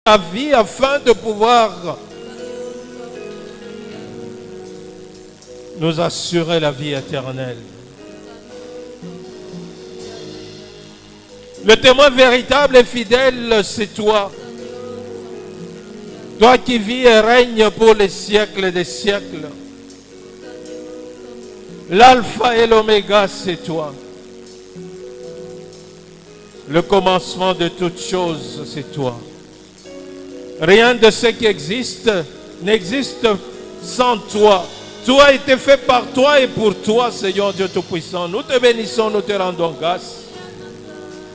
la vie afin de pouvoir nous assurer la vie éternelle. Le témoin véritable et fidèle, c'est toi. Toi qui vis et règnes pour les siècles des siècles. L'alpha et l'oméga, c'est toi. Le commencement de toutes choses, c'est toi. Rien de ce qui existe n'existe sans toi. Tout a été fait par toi et pour toi, Seigneur Dieu Tout-Puissant. Nous te bénissons, nous te rendons grâce.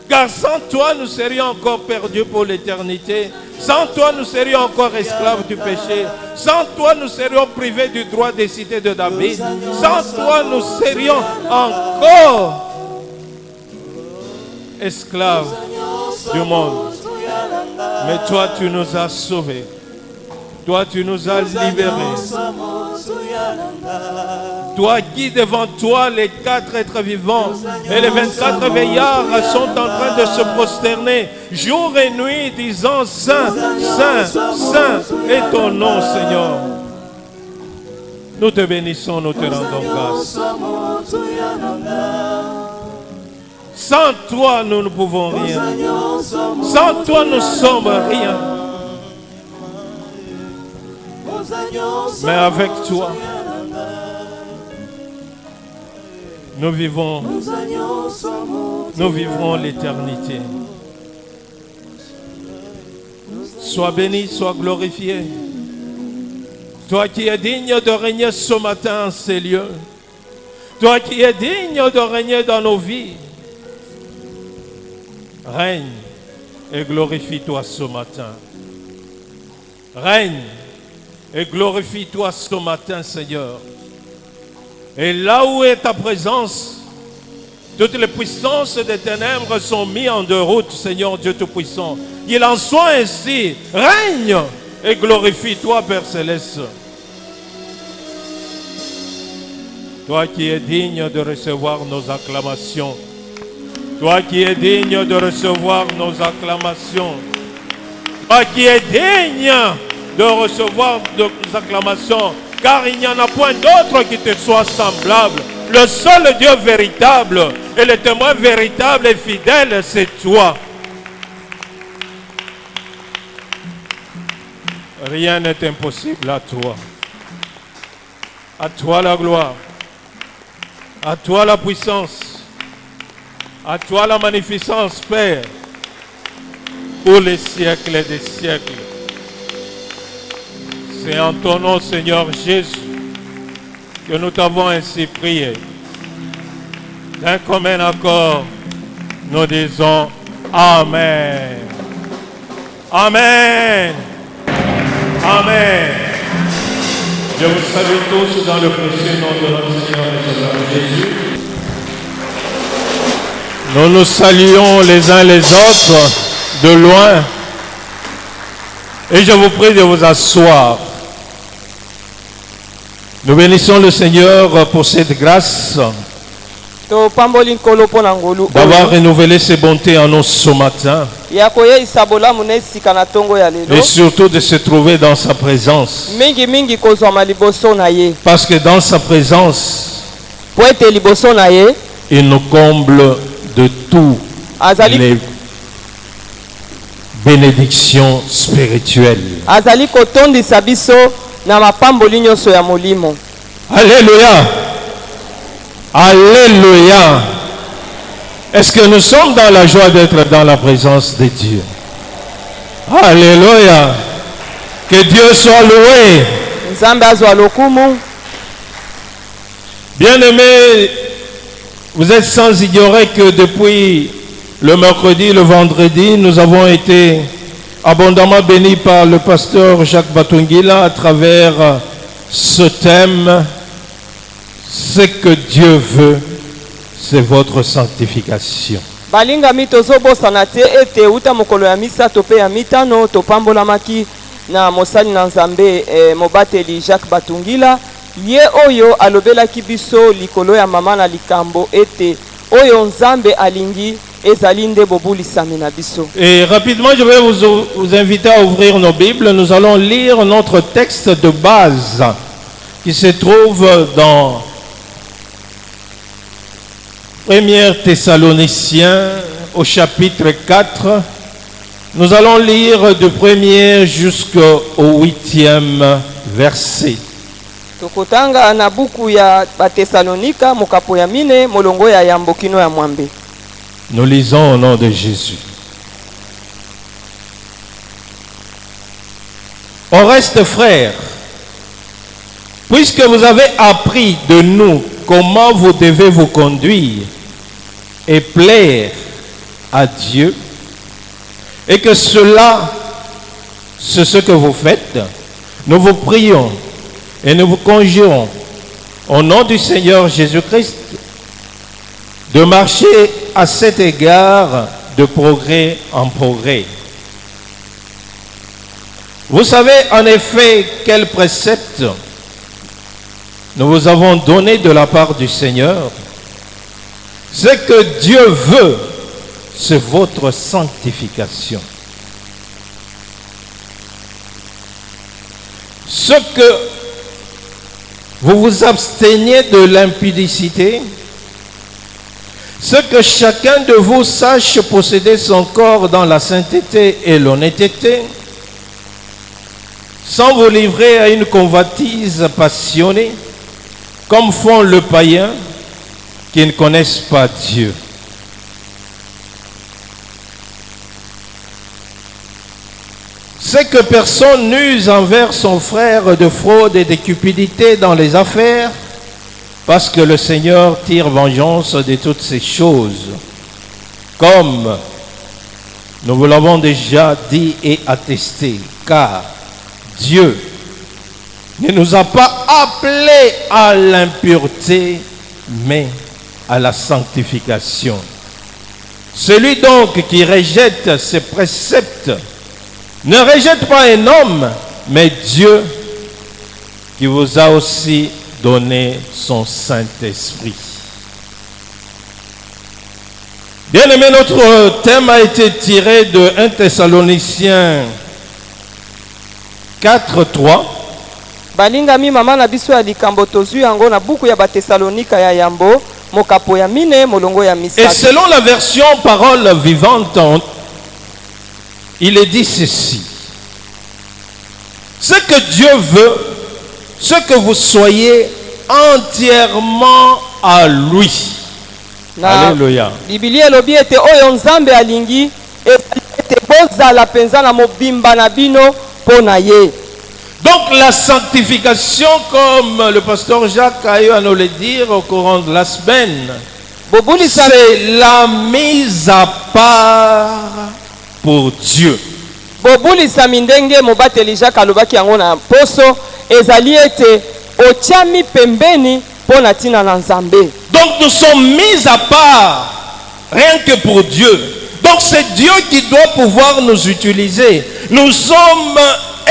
Car sans toi, nous serions encore perdus pour l'éternité. Sans toi, nous serions encore esclaves du péché. Sans toi, nous serions privés du droit des cités de David. Sans toi, nous serions encore esclaves du monde. Mais toi, tu nous as sauvés. Toi, tu nous as libérés. Toi qui devant toi, les 4 êtres vivants et les 24 veillards sont en train de se prosterner jour et nuit, disant Saint, Saint, Saint est ton nom, Seigneur. Nous te bénissons, nous te rendons grâce. Sans toi, nous ne pouvons rien. Sans toi, nous sommes rien. Mais avec toi, nous vivrons l'éternité. Sois béni, sois glorifié. Toi qui es digne de régner ce matin en ces lieux. Toi qui es digne de régner dans nos vies. Règne et glorifie-toi ce matin. Règne et glorifie-toi ce matin, Seigneur. Et là où est ta présence, toutes les puissances des ténèbres sont mises en déroute, Seigneur Dieu Tout-Puissant. Il en soit ainsi. Règne et glorifie-toi, Père Céleste. Toi qui es digne de recevoir nos acclamations. Toi qui es digne de recevoir nos acclamations. Toi qui es digne de recevoir nos acclamations. Car il n'y en a point d'autre qui te soit semblable. Le seul Dieu véritable et le témoin véritable et fidèle, c'est toi. Rien n'est impossible à toi. À toi la gloire. À toi la puissance. À toi la magnificence, Père. Pour les siècles des siècles. C'est en ton nom, Seigneur Jésus, que nous t'avons ainsi prié. D'un commun accord, nous disons Amen. Amen. Amen. Je vous salue tous dans le précieux nom de notre Seigneur et Sauveur Jésus. Nous nous saluons les uns les autres de loin. Et je vous prie de vous asseoir. Nous bénissons le Seigneur pour cette grâce d'avoir renouvelé ses bontés en nous ce matin et surtout de se trouver dans sa présence. Parce que dans sa présence, il nous comble de tout les bénédictions spirituelles. Alléluia. Alléluia. Est-ce que nous sommes dans la joie d'être dans la présence de Dieu? Alléluia. Que Dieu soit loué. Bien-aimés, vous êtes sans ignorer que depuis le mercredi, le vendredi, nous avons été abondamment bénis par le pasteur Jacques Batungila à travers ce thème. Ce que Dieu veut, c'est votre sanctification. Balingami tozobosana te ete uta mokolo ya misato pe ya mitano topambolamaki na mosali na Nzambe mobateli Jacques Batungila ye oyo alobelaki biso likolo ya mama na likambo ete oyo Nzambe alingi ezali nde bobulisami na biso. Et rapidement, je vais vous inviter à ouvrir nos Bibles. Nous allons lire notre texte de base qui se trouve dans 1 Thessaloniciens au chapitre 4. Nous allons lire du 1er jusqu'au 8e verset. Tokotanga na buku ya Batesalonika mokapo ya mine molongo ya yambo kino ya mwambe. Nous lisons au nom de Jésus. Au reste, frères, puisque vous avez appris de nous comment vous devez vous conduire et plaire à Dieu, et que cela, c'est ce que vous faites, nous vous prions et nous vous conjurons au nom du Seigneur Jésus-Christ de marcher à cet égard de progrès en progrès. Vous savez en effet quel précepte nous vous avons donné de la part du Seigneur. Ce que Dieu veut, c'est votre sanctification. Ce que vous vous absteniez de l'impudicité, ce que chacun de vous sache posséder son corps dans la sainteté et l'honnêteté, sans vous livrer à une convoitise passionnée, comme font les païens qui ne connaissent pas Dieu. C'est que personne n'use envers son frère de fraude et de cupidité dans les affaires, parce que le Seigneur tire vengeance de toutes ces choses. Comme nous vous l'avons déjà dit et attesté, car Dieu ne nous a pas appelés à l'impureté, mais à la sanctification. Celui donc qui rejette ces préceptes ne rejette pas un homme, mais Dieu qui vous a aussi donné son Saint-Esprit. Bien aimé, notre thème a été tiré de 1 Thessaloniciens 4:3. Balingami mama na biso ya likambo tozwi yango na buku ya Batesalonika ya yambo mokapo ya mine molongo ya misato. Et selon la version parole vivante, il est dit ceci. Ce que Dieu veut, ce que vous soyez entièrement à lui. Alléluia. Biblia elobi ete oyo nzambe alingi ete bozala penza na mobimba na bino pona ye. Donc la sanctification, comme le pasteur Jacques a eu à nous le dire au courant de la semaine, c'est la mise à part pour Dieu. Bobulisa mindenge mobateli Jacques alobaki yango na poso ezali ete otiami pembeni pona tina na nzambe. Donc nous sommes mis à part rien que pour Dieu. Donc c'est Dieu qui doit pouvoir nous utiliser. Nous sommes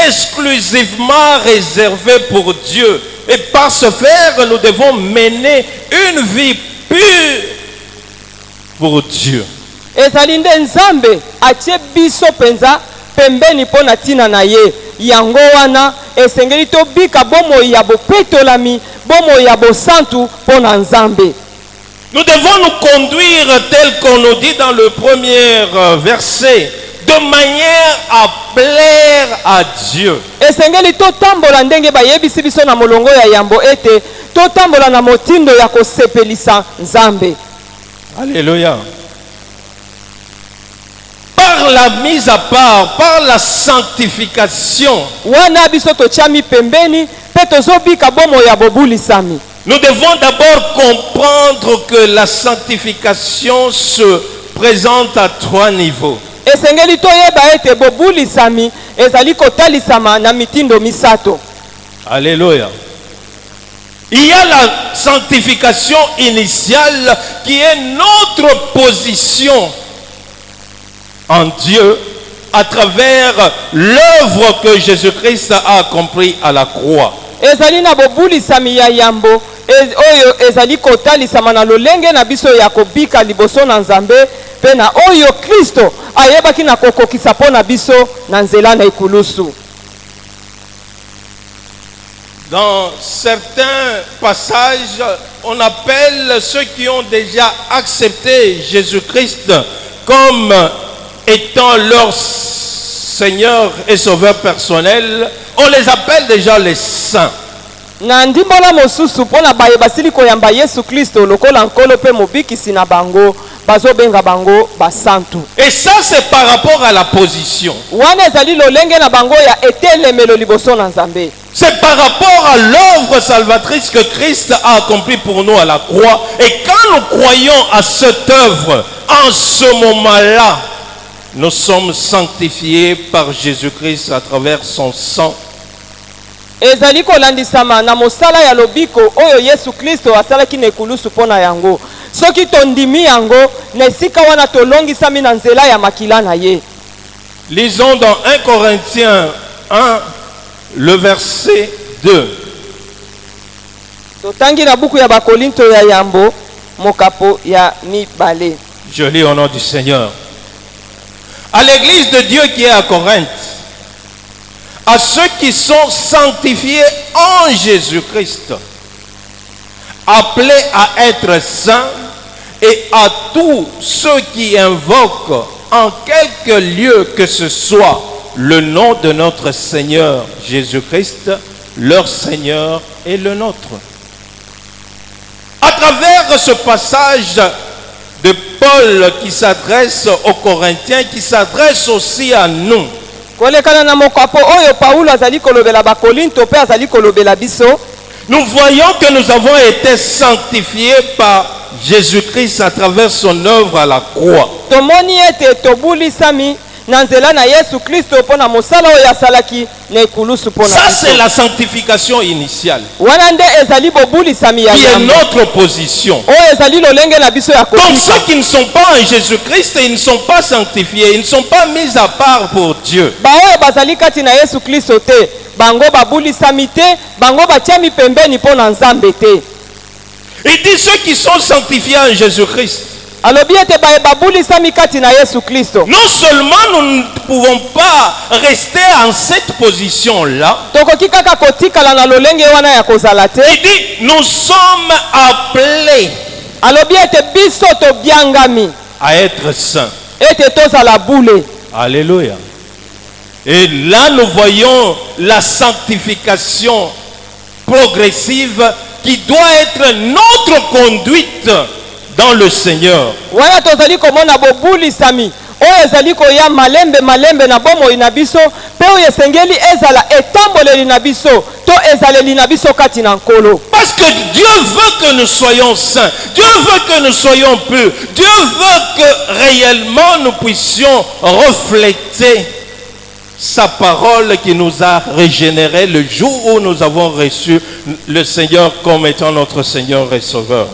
exclusivement réservés pour Dieu. Et par ce faire, nous devons mener une vie pure pour Dieu. Ezali nde nzambe atie biso penza pembeni pona tina na ye. Yango wana esengeli tobika bomo ya bopetolami bomo ya bosantu pona nzambe. Nous devons nous conduire tel qu'on nous dit dans le premier verset, de manière à plaire à Dieu. Esengeli totambola ndenge bayebisi biso na molongo ya yambo ete totambola na motindo ya kosepelisa nzambe. Alléluia. Par la mise à part, par la sanctification, wana biso totiami pembeni pe tozobika bomo ya bobulisami. nous devons d'abord comprendre que la sanctification se présente à 3 niveaux. Esengeli toyeba ete bobulisami ezali kotalisama na mitindo misato. Alléluia. Il y a la sanctification initiale qui est notre position en Dieu à travers l'œuvre que Jésus-Christ a accomplie à la croix. Ezali na bobulisami ya yambo oyo ezali kotalisama na lolenge na biso ya kobika liboso na nzambe mpe na oyo Kristo ayebaki na kokokisa mpo na biso na nzela na ekulusu. Dans certains passages, on appelle ceux qui ont déjà accepté Jésus-Christ comme étant leur Seigneur et Sauveur personnel. On les appelle déjà les saints. Na ndimbola mosusu mpona baye basili koyamba Yesu Kristo lokola nkolo pe mobikisi na bango bazobenga bango basantu. Et ça c'est par rapport à la position. Wana ezali lolenge na bango ya etelemelo liboso na Nzambe. C'est par rapport à l'œuvre salvatrice que Christ a accomplie pour nous à la croix. Et quand nous croyons à cette œuvre, en ce moment-là, nous sommes sanctifiés par Jésus-Christ à travers son sang. Ezali kolandisama na mosala ya lobiko oyo Yesu Kristo asalaki na ekulusu pona yango. Soki tondimi yango na esika wana tolongisami na nzela ya makila na ye. Lisons dans 1 Corinthiens 1, le verset 2. Totangi na buku ya Bakolinto ya yambo mokapo ya mibale. Je lis au nom du Seigneur. À l'église de Dieu qui est à Corinthe, à ceux qui sont sanctifiés en Jésus-Christ, appelés à être saints, et à tous ceux qui invoquent en quelque lieu que ce soit le nom de notre Seigneur Jésus-Christ, leur Seigneur et le nôtre. À travers ce passage de Paul qui s'adresse aux Corinthiens, qui s'adresse aussi à nous, nous voyons que nous avons été sanctifiés par Jésus-Christ à travers son œuvre à la croix. Ça c'est la sanctification initiale, qui est notre position. Donc ceux qui ne sont pas en Jésus-Christ, ils ne sont pas sanctifiés, ils ne sont pas mis à part pour Dieu. Il dit ceux qui sont sanctifiés en Jésus-Christ. Non seulement nous ne pouvons pas rester en cette position-là, il dit nous sommes appelés à être saints. Alléluia. Et là nous voyons la sanctification progressive qui doit être notre conduite dans le Seigneur. Parce que Dieu veut que nous soyons saints, Dieu veut que nous soyons purs, Dieu veut que réellement nous puissions refléter sa parole qui nous a régénérés le jour où nous avons reçu le Seigneur comme étant notre Seigneur et Sauveur.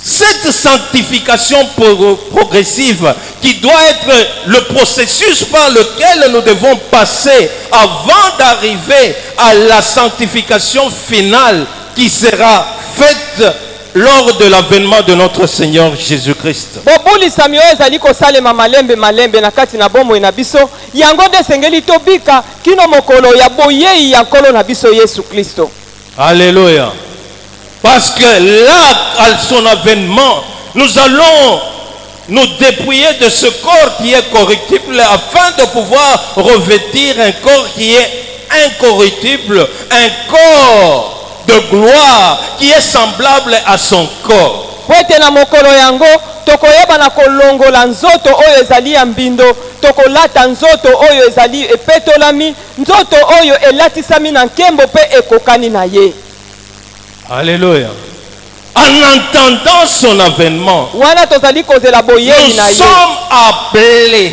Cette sanctification progressive qui doit être le processus par lequel nous devons passer avant d'arriver à la sanctification finale qui sera faite lors de l'avènement de notre Seigneur Jésus-Christ. Alléluia. Parce que là, à son avènement, nous allons nous dépouiller de ce corps qui est corruptible afin de pouvoir revêtir un corps qui est incorruptible, un corps de gloire qui est semblable à son corps. Alléluia. En entendant son avènement, nous sommes appelés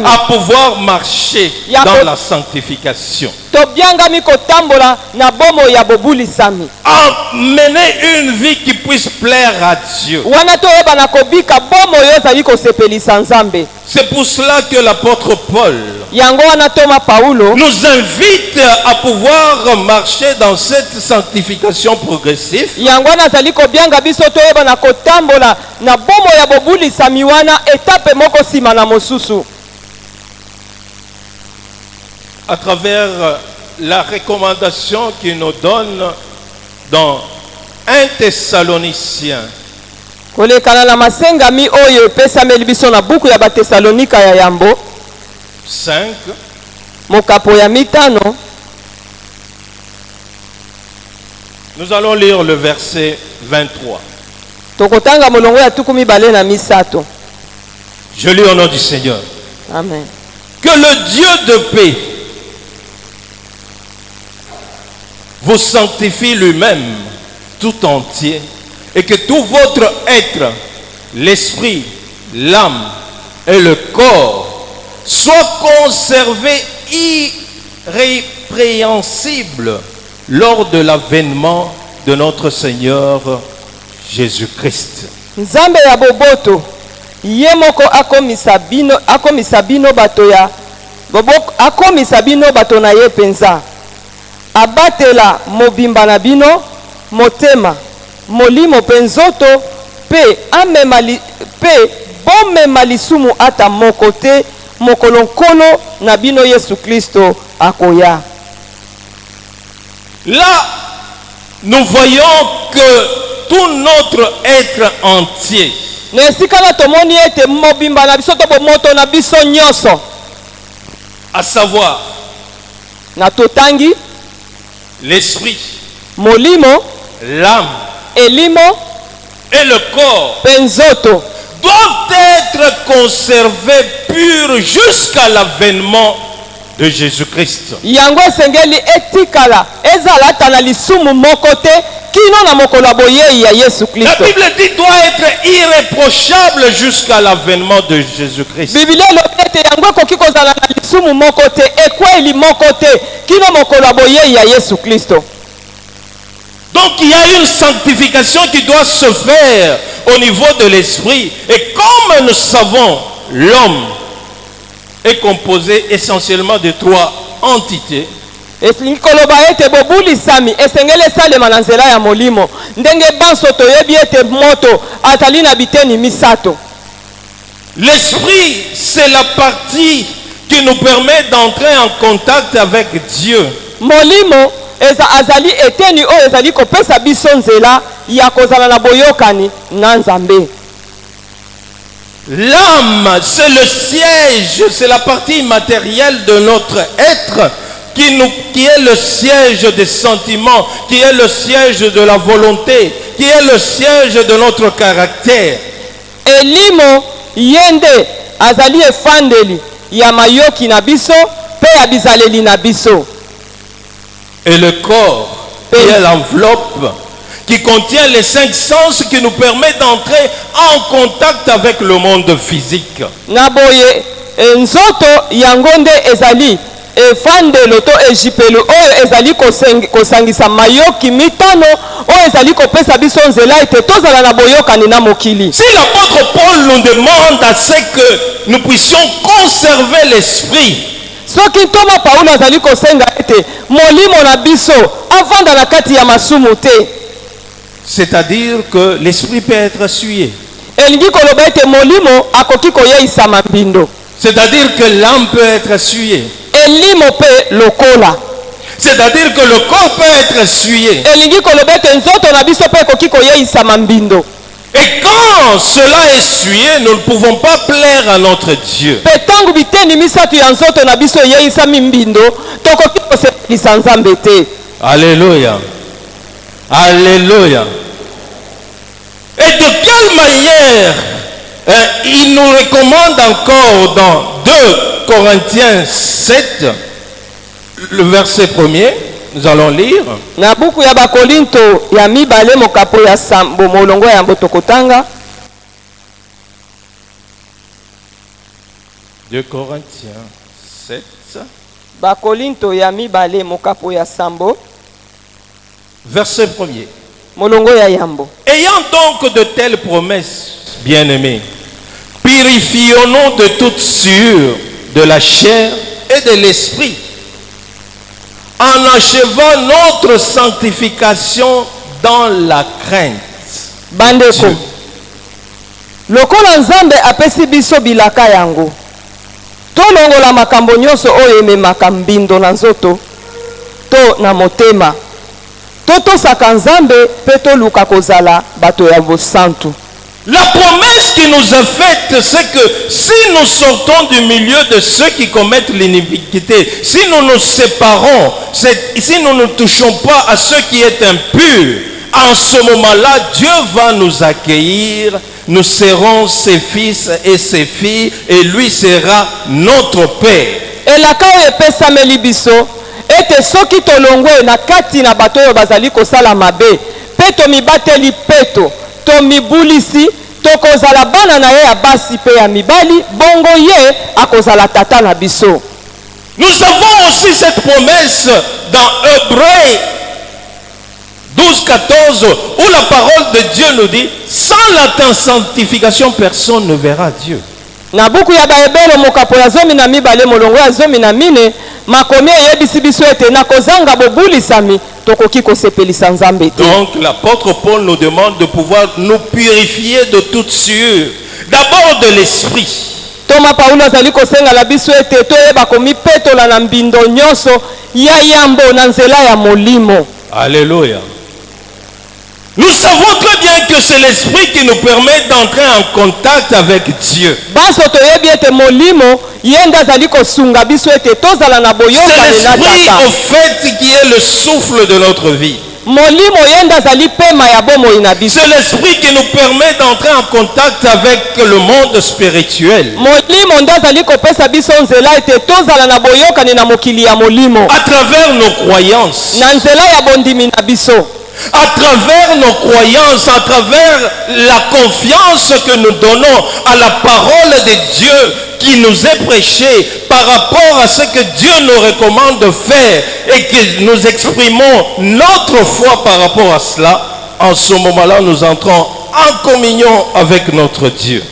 à pouvoir marcher dans la sanctification. tobiangami kotambola na bomo ya bobulisami à mener une vie qui puisse plaire à Dieu. wana toyeba na kobika bomo oyo ezali kosepelisa nzambe. C'est pour cela que l'apôtre Paul Yango wana toma Paulo nous invite à pouvoir marcher dans cette sanctification progressive. yango wana azali kobianga biso toyeba na kotambola na bomo ya bobulisami wana etape moko nsima na mosusu À travers la recommandation qu'il nous donne dans 1 Thessaloniciens kolekana na masengami oyo epesameli biso na buku ya batesalonika ya yambo 5, mokapo ya mitano. nous allons lire le verset 23. Tokotanga molongo ya tuku mibale na misato. Je lis au nom du Seigneur. Amen. Que le Dieu de paix vous sanctifie lui-même tout entier et que tout votre être, l'esprit, l'âme et le corps soient conservés irrépréhensibles lors de l'avènement de notre Seigneur Jésus-Christ. Nzambe ya boboto ye moko akomisa bino bato ya boboko akomisa bino bato na ye penza abatela mobimba na bino motema molimo penzoto pe bomema lisumu ata moko te mokolo nkolo na bino Yesu Kristo akoya. Là, nous voyons que tout notre être entier, Nesikala tomoni ete mobimba na biso to bomoto na biso nyoso à savoir na totangi l'esprit, molimo l'âme elimo et le corps, penzoto doivent être conservés purs jusqu'à l'avènement de Jésus-Christ. yango esengeli etikala ezalata na lisumu moko te kino na mokolo boyei ya Yesu La Kristo. Bible dit doit être irréprochable jusqu'à l'avènement de Jésus-Christ. Biblia elobi ete yango ekoki kozala na lisumu moko te ekweli moko te kino mokolo boyei ya Yesu Kristo. Donc il y a une sanctification qui doit se faire au niveau de l'esprit. Et comme nous savons, l'homme est composé essentiellement de 3 entités. Esingi koloba ete bobulisami esengeli esalema na nzela ya molimo ndenge banso toyebi ete moto azali na biteni misato. L'esprit, c'est la partie qui nous permet d'entrer en contact avec Dieu. Molimo azali eteni oyo ezali kopesa biso nzela ya kozala na boyokani na Nzambe. L'âme, c'est le siège, c'est la partie matérielle de notre être qui est le siège des sentiments, qui est le siège de la volonté, qui est le siège de notre caractère. Elimo yende azali efandeli ya mayoki na biso pe ya bizaleli na biso. Et le corps, qui est l'enveloppe, qui contient les 5 sens qui nous permet d'entrer en contact avec le monde physique. Naboye nzoto yangonde ezali efandelo to ejipelo oyo ezali kosangisa mayoki mitano oyo ezali kopesa biso nzela ete tozala na boyokani na mokili. Si l'apôtre Paul nous demande à ce que nous puissions conserver l'esprit, soki ntoma Paulo azali kosenga ete molimo na biso avanda na kati ya masumu te, c'est-à-dire que l'esprit peut être souillé. elingi koloba ete molimo akoki koyeisama mbindo, C'est-à-dire que l'âme peut être souillée. elimo pe lokola, C'est-à-dire que le corps peut être souillé. elingi koloba ete nzoto na biso pe ekoki koyeisama mbindo. Et quand cela est souillé, nous ne pouvons pas plaire à notre Dieu. Pe tangu biteni misato ya nzoto na biso eyeisami mbindo tokoki kosepelisa Nzambe te. Alléluia. Alléluia. Et de quelle manière il nous recommande encore dans 2 Corinthiens 7, le verset 1er, nous allons lire. Na buku ya Bakorinto ya mibale mokapo ya sambo molongo ya mbotokotanga. 2 Corinthiens 7. Bakolinto ya mibale mokapo ya sambo. Verset 1er. Molongo ya yambo. Ayant donc de telles promesses, bien-aimés, purifions-nous de toute souillure de la chair et de l'esprit, en achevant notre sanctification dans la crainte. Bandeko. Lokola Nzambe apesi biso bilaka yango. Tolongola makambo nyonso oyo ememaka mbindo na nzoto to na motema. Totosaka Nzambe pe toluka kozala bato ya bosantu. La promesse qui nous est faite, c'est que si nous sortons du milieu de ceux qui commettent l'iniquité, si nous nous séparons, si nous ne touchons pas à ceux qui sont impurs, en ce moment-là, Dieu va nous accueillir, nous serons ses fils et ses filles, et lui sera notre Père. Et la kaye pesameli biso, ete soki tolongwe na kati na bato oyo bazali kosala mabe, pe tomibateli peto, tomibulisi, tokozala bana na ye ya basi pe ya mibali, bongo ye akozala tata na biso. Nous avons aussi cette promesse dans Hébreux 12-14, où la parole de Dieu nous dit, sans la sanctification, personne ne verra Dieu. Na buku ya Baebelo mokapo ya 12 molongo ya 14 makomi eyebisi biso ete na kozanga bobulisami tokoki kosepelisa Nzambe te. Donc l'apôtre Paul nous demande de pouvoir nous purifier de toute souillure, d'abord de l'esprit. Toma Paulo azali kosenga la biso ete toyeba komipetola na mbindo nyonso ya yambo na nzela ya molimo. Alléluia. Nous savons très bien que c'est l'esprit qui nous permet d'entrer en contact avec Dieu. C'est l'esprit au fait qui est le souffle de notre vie. C'est l'esprit qui nous permet d'entrer en contact avec le monde spirituel. À travers nos croyances. À travers nos croyances, à travers la confiance que nous donnons à la parole de Dieu qui nous est prêchée par rapport à ce que Dieu nous recommande de faire et que nous exprimons notre foi par rapport à cela, en ce moment-là, nous entrons en communion avec notre Dieu.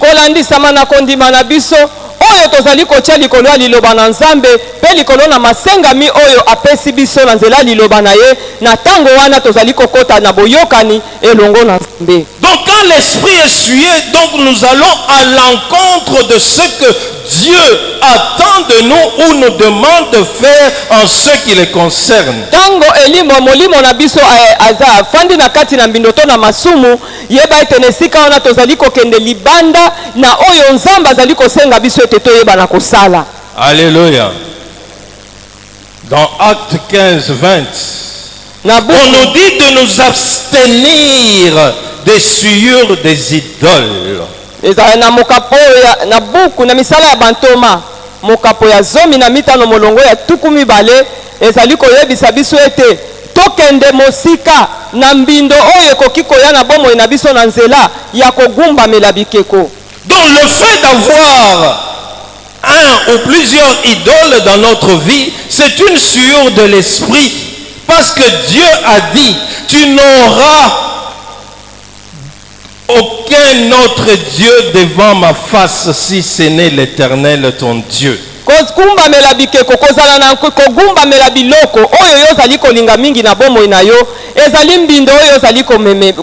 Oyo tozali kotia likolo ya liloba na Nzambe pe likolo na masengami oyo apesi biso na nzela liloba na ye na tango wana tozali kokota na boyokani elongo na Nzambe. Donc quand l'esprit est souillé, donc nous allons à l'encontre de ce que Dieu attend de nous ou nous demande de faire en ce qui les concerne. Tango elimo molimo na biso aza fandi na kati na mbindoto na masumu yeba etenesika wana tozali kokende libanda na oyo Nzambe azali kosenga biso ete yeba na kosala. Alléluia. Dans Acte 15-20, on nous dit de nous abstenir des souillures des idoles. Na mokapo ya na buku na misala ya bantoma mokapo ya 15 molongo ya 12 ezali koyebisa biso ete tokende mosika na mbindo oyo kokiko ya na bomo na biso na nzela ya kogumba mela bikeko. Donc le fait d'avoir un ou plusieurs idoles dans notre vie, c'est une souillure de l'esprit, parce que Dieu a dit, tu n'auras aucun autre Dieu devant ma face si ce n'est l'Éternel ton Dieu. Kozkumba mela bikeko kozala na kogumba mela biloko oyo yo zali kolinga mingi na bomo na yo ezali mbindo oyo zali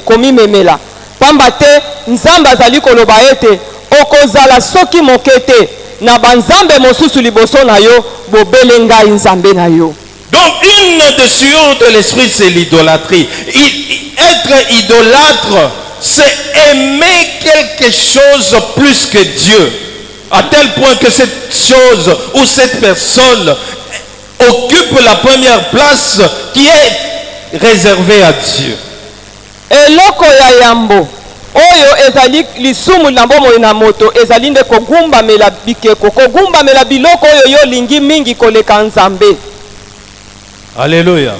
komimemela pamba te Nzambe azali koloba ete okozala soki mokete na banzambe mosusu liboso na yo bobele ngai Nzambe na yo. Donc une des souillures de l'esprit, c'est l'idolâtrie. Être idolâtre, c'est aimer quelque chose plus que Dieu, à tel point que cette chose ou cette personne occupe la première place qui est réservée à Dieu. Eloko ya yambo oyo ezali lisumu na bomo na moto ezali nde kogumba mela bikeko kogumba mela biloko oyo yo lingi mingi koleka Nzambe. Alléluia.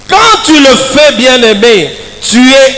Quand tu le fais, bien-aimé, tu es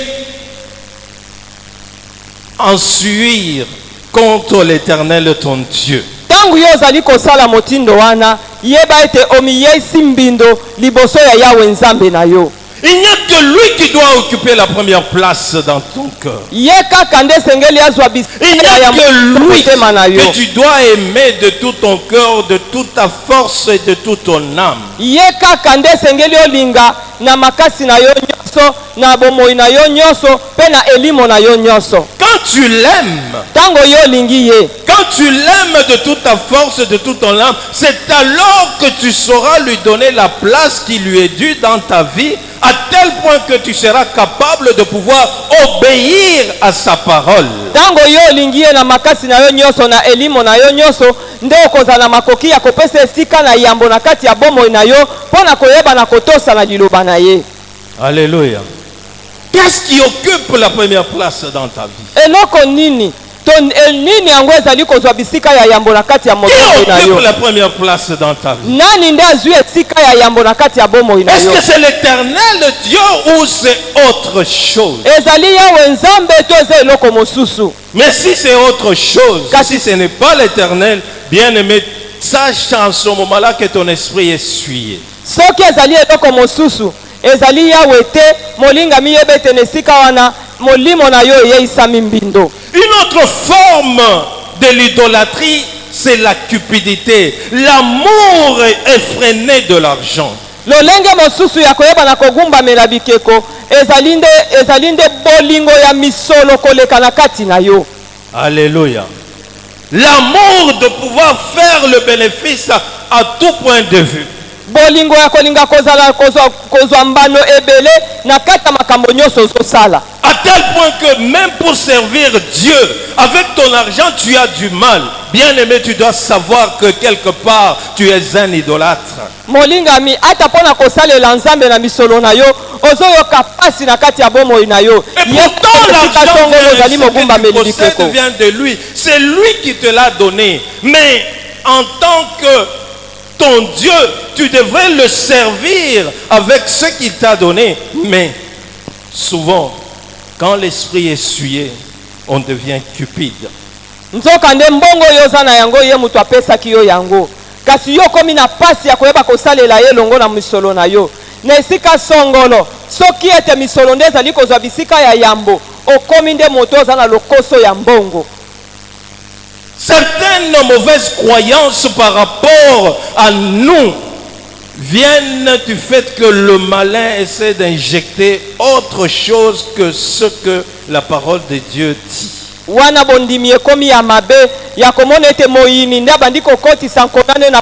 en suire contre l'Éternel ton Dieu. Tangu yo zali kosala motindo wana yeba ete omiyeisi mbindo liboso ya Yawe Nzambe na yo. Il n'y a que lui qui doit occuper la première place dans ton cœur. Ye kaka nde sengeli azwa Il n'y bisika ya a que lui motema na yo. que tu dois aimer de tout ton cœur, de toute ta force et de toute ton âme. Ye kaka nde sengeli olinga na makasi na yo nyonso, na bomoi na yo nyonso, pe na elimo na yo nyonso. Quand tu l'aimes, Tango yo olingi ye, quand tu l'aimes de toute ta force, de toute ton âme, c'est alors que tu sauras lui donner la place qui lui est due dans ta vie, à tel point que tu seras capable de pouvoir obéir à sa parole. tango yo olingi ye na makasi na yo nyonso, na elimo na yo nyonso, nde okozala makoki ya kopesa esika na yambo na kati ya bomoi na yo, pona koyeba na kotosa na liloba na ye. Alléluia. Qu'est-ce qui occupe la première place dans ta vie? Eloko nini nini yango ezali kozwa bisika ya yambo na kati ya Qui bomoi na yo? occupe la première place dans ta vie? Nani nde azwi esika ya yambo na kati ya bomoi na Est-ce yo? que c'est l'Éternel Dieu ou c'est autre chose? Ezali Yawe Nzambe to eza eloko mosusu? Mais si c'est autre chose, si ce n'est pas l'Éternel, bien-aimé, sache en ce moment-là que ton esprit est souillé. Soki ezali eloko mosusu, ezali Yawe te, molinga miyebe ete na esika wana molimo na yo eyeisami mbindo. Une autre forme de l'idolâtrie, c'est la cupidité, l'amour effréné de l'argent. Lolenge mosusu ya koyeba na kogumbamela bikeko, ezali nde bolingo ya misolo koleka na kati na yo. Alléluia. L'amour de pouvoir faire le bénéfice à tout point de vue. Bolingo ya kolinga kozwa mbano ebele na kati ya makambo nyonso ozosala. À tel point que même pour servir Dieu, avec ton argent, tu as du mal. Bien-aimé, tu dois savoir que quelque part, tu es un idolâtre. Molingami ata pona kosalela Nzambe na misolo na yo, ozoyoka pasi na kati ya bomoi na yo. Et pourtant, l'argent que tu possèdes vient de lui. C'est lui qui te l'a donné. Mais en tant que ton Dieu, tu devrais le servir avec ce qu'il t'a donné. Mais souvent, quand l'esprit est souillé, on devient cupide. Nzoka nde mbongo yo zana yango ye mutu apesaki yo yango. Kasi yo komi na pasi ya koyeba kosalela ye longo na misolo na yo. Na esika songolo, soki ete misolo nde ezali kozwa bisika ya yambo, okomi nde moto oza na lokoso ya mbongo. Certaines mauvaises croyances par rapport à nous viennent du fait que le malin essaie d'injecter autre chose que ce que la parole de Dieu dit. Wana bondimi ekomi ya mabe ya komona ete moyini nde abandi kokotisa nkonane na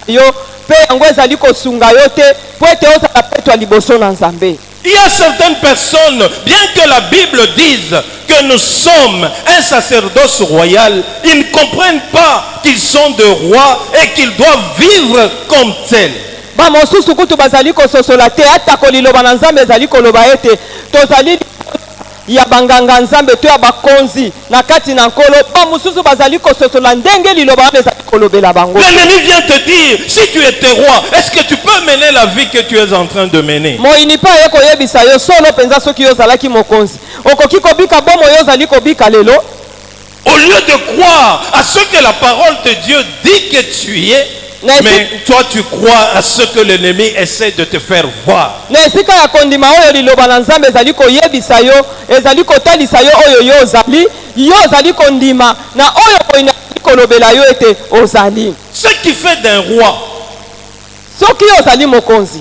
yo pe yango ezali kosunga yo te po ete ozala petwa liboso na Nzambe. Il y a certaines personnes, bien que la Bible dise que nous sommes un sacerdoce royal, ils ne comprennent pas qu'ils sont des rois et qu'ils doivent vivre comme tels. Ba mosusu kutu bazali kososola te ata koliloba na Nzambe ezali koloba ete tozali ya banganga Nzambe to ya bakonzi na kati na nkolo. Ba mosusu bazali kososola ndenge liloba wana ezali kolobela bango. L'ennemi vient te dire, si tu étais roi, est-ce que tu peux mener la vie que tu es en train de mener? Moyini pa ye koyebisa yo solo penza soki yo zalaki mokonzi okoki kobika bomo yo zali kobika lelo. Au lieu de croire à ce que la parole de Dieu dit que tu es, mais toi tu crois à ce que l'ennemi essaie de te faire voir. Na esika ya kondima oyo liloba na Nzambe ezali koyebisa yo, ezali kotalisa yo oyo yo ozali kondima na oyo koina kolobela yo ete ozali. Ce qui fait d'un roi, soki ozali mokonzi,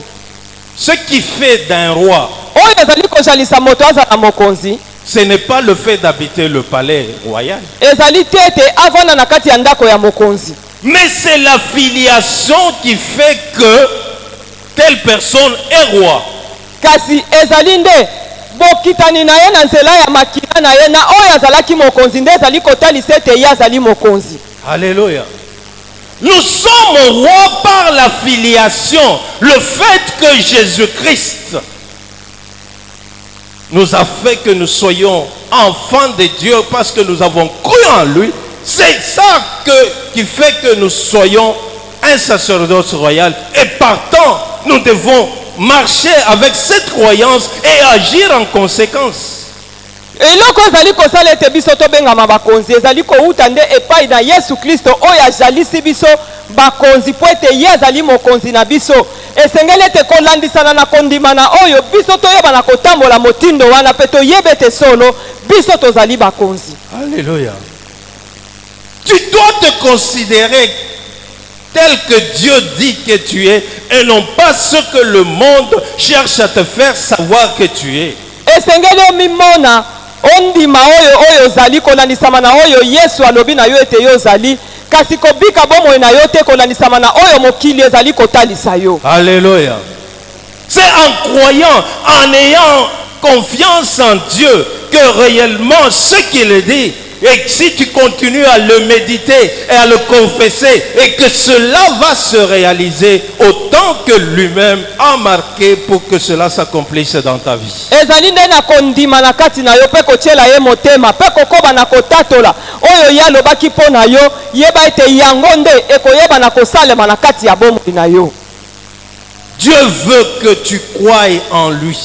ce qui fait d'un roi, oyo ezali kojalisa moto azala mokonzi, ce n'est pas le fait d'habiter le palais royal, ezali te ete avanda na kati ya ndako ya mokonzi, mais c'est la filiation qui fait que telle personne est roi. kasi ezali nde bokitani na ye na nzela ya makila na ye na oyo azalaki mokonzi nde ezali kotalisa ete ye azali mokonzi. Alléluia. Nous sommes rois par la filiation. Le fait que Jésus-Christ nous a fait que nous soyons enfants de Dieu parce que nous avons cru en lui, c'est ça qui fait que nous soyons un sacerdoce royal. Et partant, nous devons marcher avec cette croyance et agir en conséquence. Eloko ezali kosala ete biso tobengama bakonzi ezali kouta nde epai na Yesu Kristo oyo ajalisi biso bakonzi po ete ye azali mokonzi na biso esengeli ete kolandisana na kondima na oyo biso toyeba na kotambola motindo wana mpe toyeba ete solo biso tozali bakonzi. Alléluia. Tu dois te considérer tel que Dieu dit que tu es et non pas ce que le monde cherche à te faire savoir que tu es. Esengeli omimona ondima oyo ozali kolandisama na oyo Yesu alobi na yo ete yo ozali kasi kobika bomoi na yo te kolandisama na oyo mokili ezali kotalisa yo. Alléluia. C'est en croyant, en ayant confiance en Dieu que réellement ce qu'il dit, et si tu continues à le méditer et à le confesser et que cela va se réaliser autant que lui-même a marqué pour que cela s'accomplisse dans ta vie. Ezali nde na kondima na kati na yo pe kotiela ye motema pe kokoba na kotatola oyo ya lobaki mpo na yo yeba ete yango nde ekoyeba na kosalema na kati ya bomoi na yo. Dieu veut que tu croies en lui.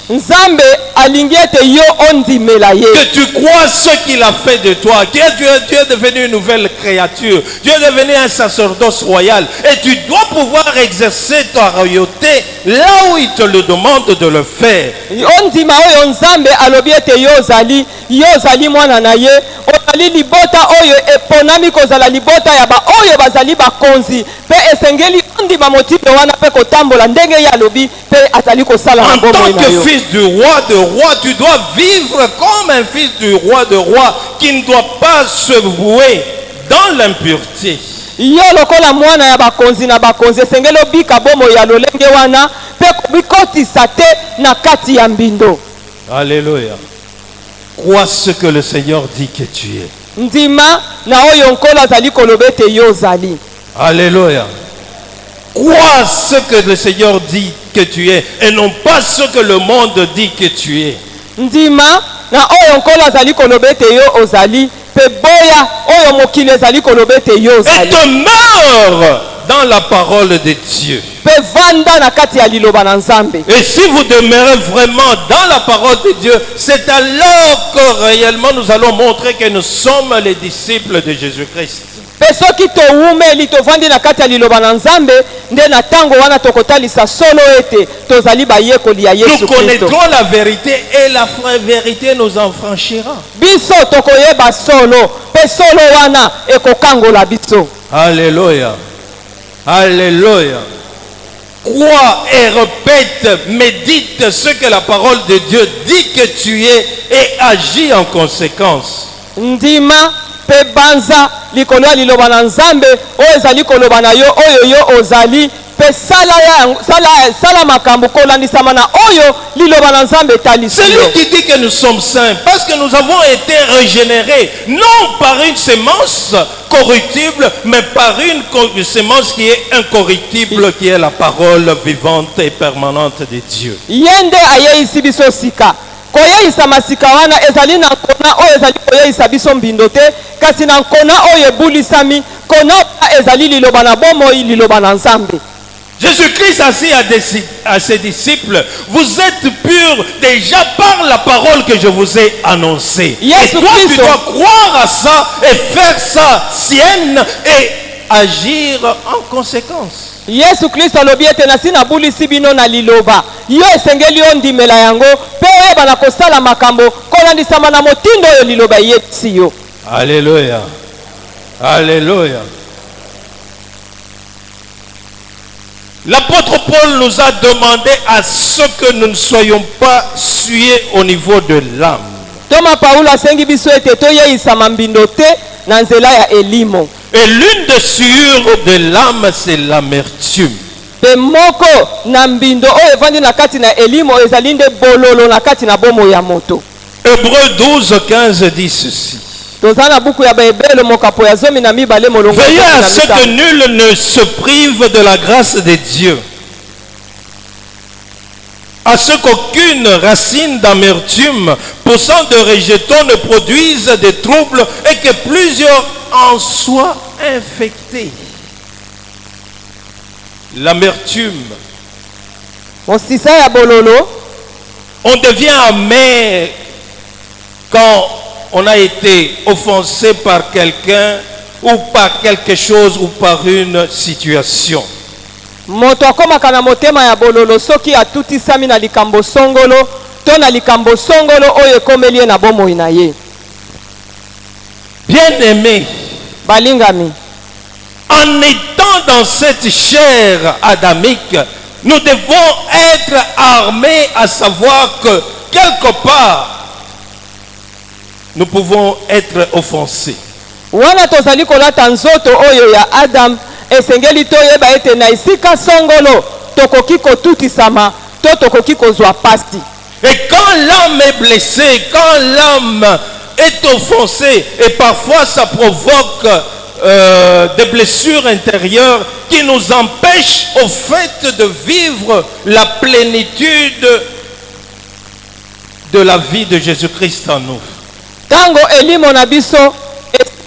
Nzambe alingi ete yo ondimela ye. Que tu crois ce qu'il a fait de toi. Que tu es devenu une nouvelle créature. Tu es devenu un sacerdoce royal. Et tu dois pouvoir exercer ta royauté là où il te le demande de le faire. Ondima oyo nzambe alobi ete yo ozali mwana na ye. Ozali libota oyo eponami kozala libota ya ba oyo bazali bakonzi. Pe esengeli ondima motindo wana pe kotambola ndenge ya lobi pe atali kosala na bomoi na yo. Fils du roi de roi, tu dois vivre comme un fils du roi de roi qui ne doit pas se vouer dans l'impureté. Yo lokola mwana ya bakonzi na bakonzi esengeli obika bomoi ya lolenge wana pe bikotisa te na kati ya mbindo. Alléluia. Crois ce que le Seigneur dit que tu es. Ndima na oyo nkolo azali koloba ete yo ozali. Alléluia. Crois ce que le Seigneur dit que tu es et non pas ce que le monde dit que tu es. Ndima na oyo nkolo azali koloba ete yo ozali pe boya oyo mokili ezali koloba ete yo ozali. Et demeure dans la parole de Dieu. Pe vanda na kati ya liloba na Nzambe. Et si vous demeurez vraiment dans la parole de Dieu, c'est alors que réellement nous allons montrer que nous sommes les disciples de Jésus-Christ. Pe soki towumeli tovandi na kati ya liloba na Nzambe nde na tango wana tokotalisa solo ete tozali bayekoli ya Yesu Kristo. Nous connaîtrons la vérité et la vérité nous affranchira. Biso tokoyeba solo pe solo wana ekokangola biso. Alléluia. Alléluia. Crois et répète, médite ce que la parole de Dieu dit que tu es et agis en conséquence. Ndima pe banza likolo ya liloba na Nzambe oyo ezali koloba na yo oyo yo ozali pe sala makambo kolandisama na oyo liloba na Nzambe etali. C'est lui qui dit que nous sommes saints parce que nous avons été régénérés non par une semence corruptible mais par une semence qui est incorruptible, qui est la parole vivante et permanente de Dieu. Yende ayeisi biso sika koyeisa masika wana ezali na nkona oyo ezali koyeisa biso mbindo te kasi na nkona oyo ebulisami kona ezali liloba na bomoi liloba na Nzambe. Jésus-Christ a dit à ses disciples, vous êtes purs déjà par la parole que je vous ai annoncée. Et toi tu dois croire à ça et faire ça sienne et agir en conséquence. Yesu Kristo alobi ete nasi na bulisi bino na liloba yo esengeli ondimela yango pe oyeba na kosala makambo kolandisama na motindo oyo liloba yetisi yo. Alléluia. Alléluia. L'apôtre Paul nous a demandé à ce que nous ne soyons pas souillés au niveau de l'âme. Toma Paulo asengi biso ete toyeisama mbindo te na nzela ya elimo. Et l'une des souillures de l'âme, c'est l'amertume. Pe moko na mbindo oyo evandi na kati na elimo ezali nde bololo na kati na bomo ya moto. Hébreux 12:15 dit ceci. Veillez à ce que nul ne se prive de la grâce de Dieu, à ce qu'aucune racine d'amertume poussant de rejetons ne produise des troubles et que plusieurs en soient infectés. L'amertume. On devient amer quand on a été offensé par quelqu'un ou par quelque chose ou par une situation. moto akomaka na motema ya bololo soki atutisami na likambo songolo to na likambo songolo oyo ekomeli ye na bomoi na ye. Bien-aimés, Balingami, en étant dans cette chair adamique, nous devons être armés à savoir que quelque part, nous pouvons être offensés. wana tozali kolata nzoto oyo ya Adam, esengeli toyeba ete na esika songolo tokoki kotutisama to tokoki kozwa pasi. Et quand l'âme est blessée, quand l'âme est offensée, et parfois ça provoque des blessures intérieures qui nous empêchent au fait de vivre la plénitude de la vie de Jésus-Christ en nous. Tango elimo na biso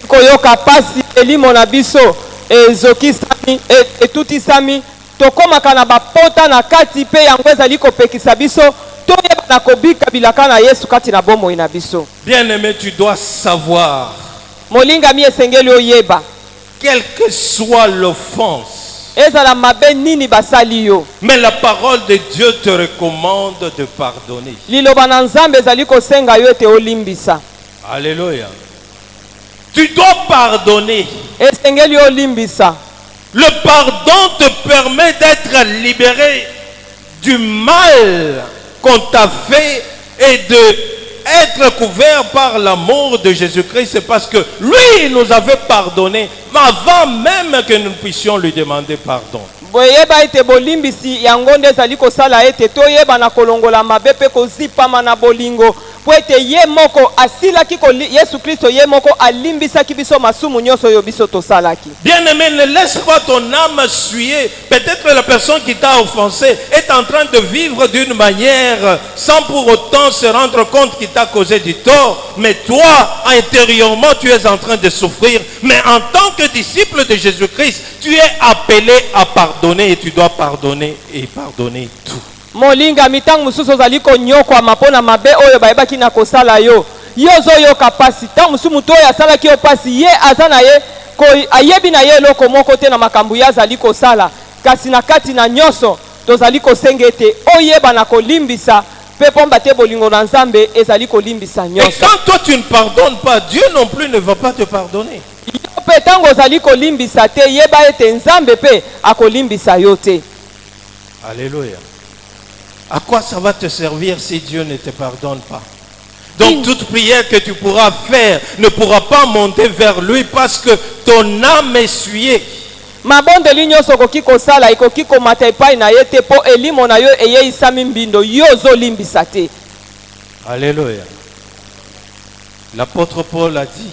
koyoka pasi, elimo na biso ezokisami etutisami tokomaka na bapota na kati pe yango ezali kopekisa biso toyeba na kobika bilaka na Yesu kati na bomoi na biso. Bien-aimé, tu dois savoir, Molingami esengeli oyeba quelle que soit l'offense, ezala mabe nini basali yo, mais la parole de Dieu te recommande de pardonner. liloba na Nzambe ezali kosenga yo ete olimbisa. Alléluia. Tu dois pardonner. Esengeli olimbisa. Le pardon te permet d'être libéré du mal qu'on t'a fait et d'être couvert par l'amour de Jésus-Christ. C'est parce que lui nous avait pardonné avant même que nous puissions lui demander pardon. Boyeba ete bolimbisi yango nde ezali kosala ete toyeba na kolongola mabe pe kozipama na bolingo po ete ye moko asilaki Yesu Kristo ye moko alimbisaki biso masumu nyonso oyo biso tosalaki. Bien-aimé, ne laisse pas ton âme suer. Peut-être que la personne qui t'a offensé est en train de vivre d'une manière sans pour autant se rendre compte qu'il t'a causé du tort. Mais toi, intérieurement, tu es en train de souffrir. Mais en tant que disciple de Jésus-Christ, tu es appelé à pardonner et tu dois pardonner et pardonner tout. Molinga mitangu mususu ozali konyokwa mapona mabe oyo bayebaki na kosala yo. Yo zoyoka pasi tangu musu muto oyo asalaki yo pasi ye azana ye ko ayebi na ye eloko moko te na makambo ya azali kosala. Kasi na kati na nyonso tozali kosenga ete oyeba na kolimbisa pe pomba te bolingo na Nzambe ezali kolimbisa Et nyonso. quand toi tu ne pardonnes pas, Dieu non plus ne va pas te pardonner. Yo pe tango ozali kolimbisa te yeba ete Nzambe pe akolimbisa yo te. Alléluia. À quoi ça va te servir si Dieu ne te pardonne pas? Donc toute prière que tu pourras faire ne pourra pas monter vers lui parce que ton âme est souillée. Mabondeli nyonso koki kosala ikoki komata epai na ye te po elimo na yo eyeisami mbindo yo zolimbisa te. Alléluia. L'apôtre Paul a dit,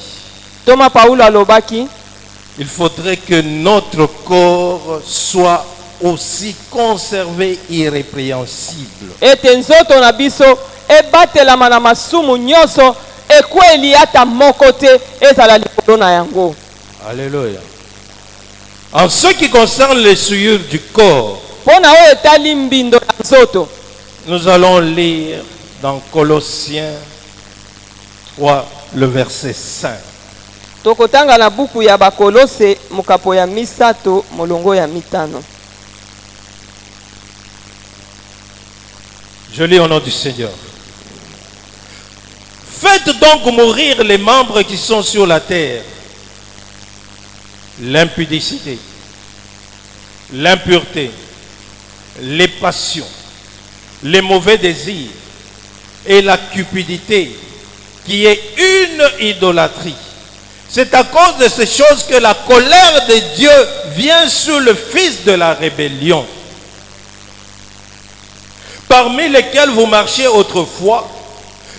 Toma Paulo alobaki, il faudrait que notre corps soit aussi conservé irrépréhensible. ete nzoto na biso ebatelama na masumu nyonso ekweli ata moko te ezala likolo na yango. Alléluia. En ce qui concerne les souillures du corps, Pona oyo etali mbindo na nzoto, nous allons lire dans Colossiens 3, le verset 5. tokotanga na buku ya Bakolose mukapo ya misato molongo ya mitano. Je lis au nom du Seigneur. Faites donc mourir les membres qui sont sur la terre. L'impudicité, l'impureté, les passions, les mauvais désirs et la cupidité, qui est une idolâtrie. C'est à cause de ces choses que la colère de Dieu vient sur le fils de la rébellion, parmi lesquels vous marchiez autrefois,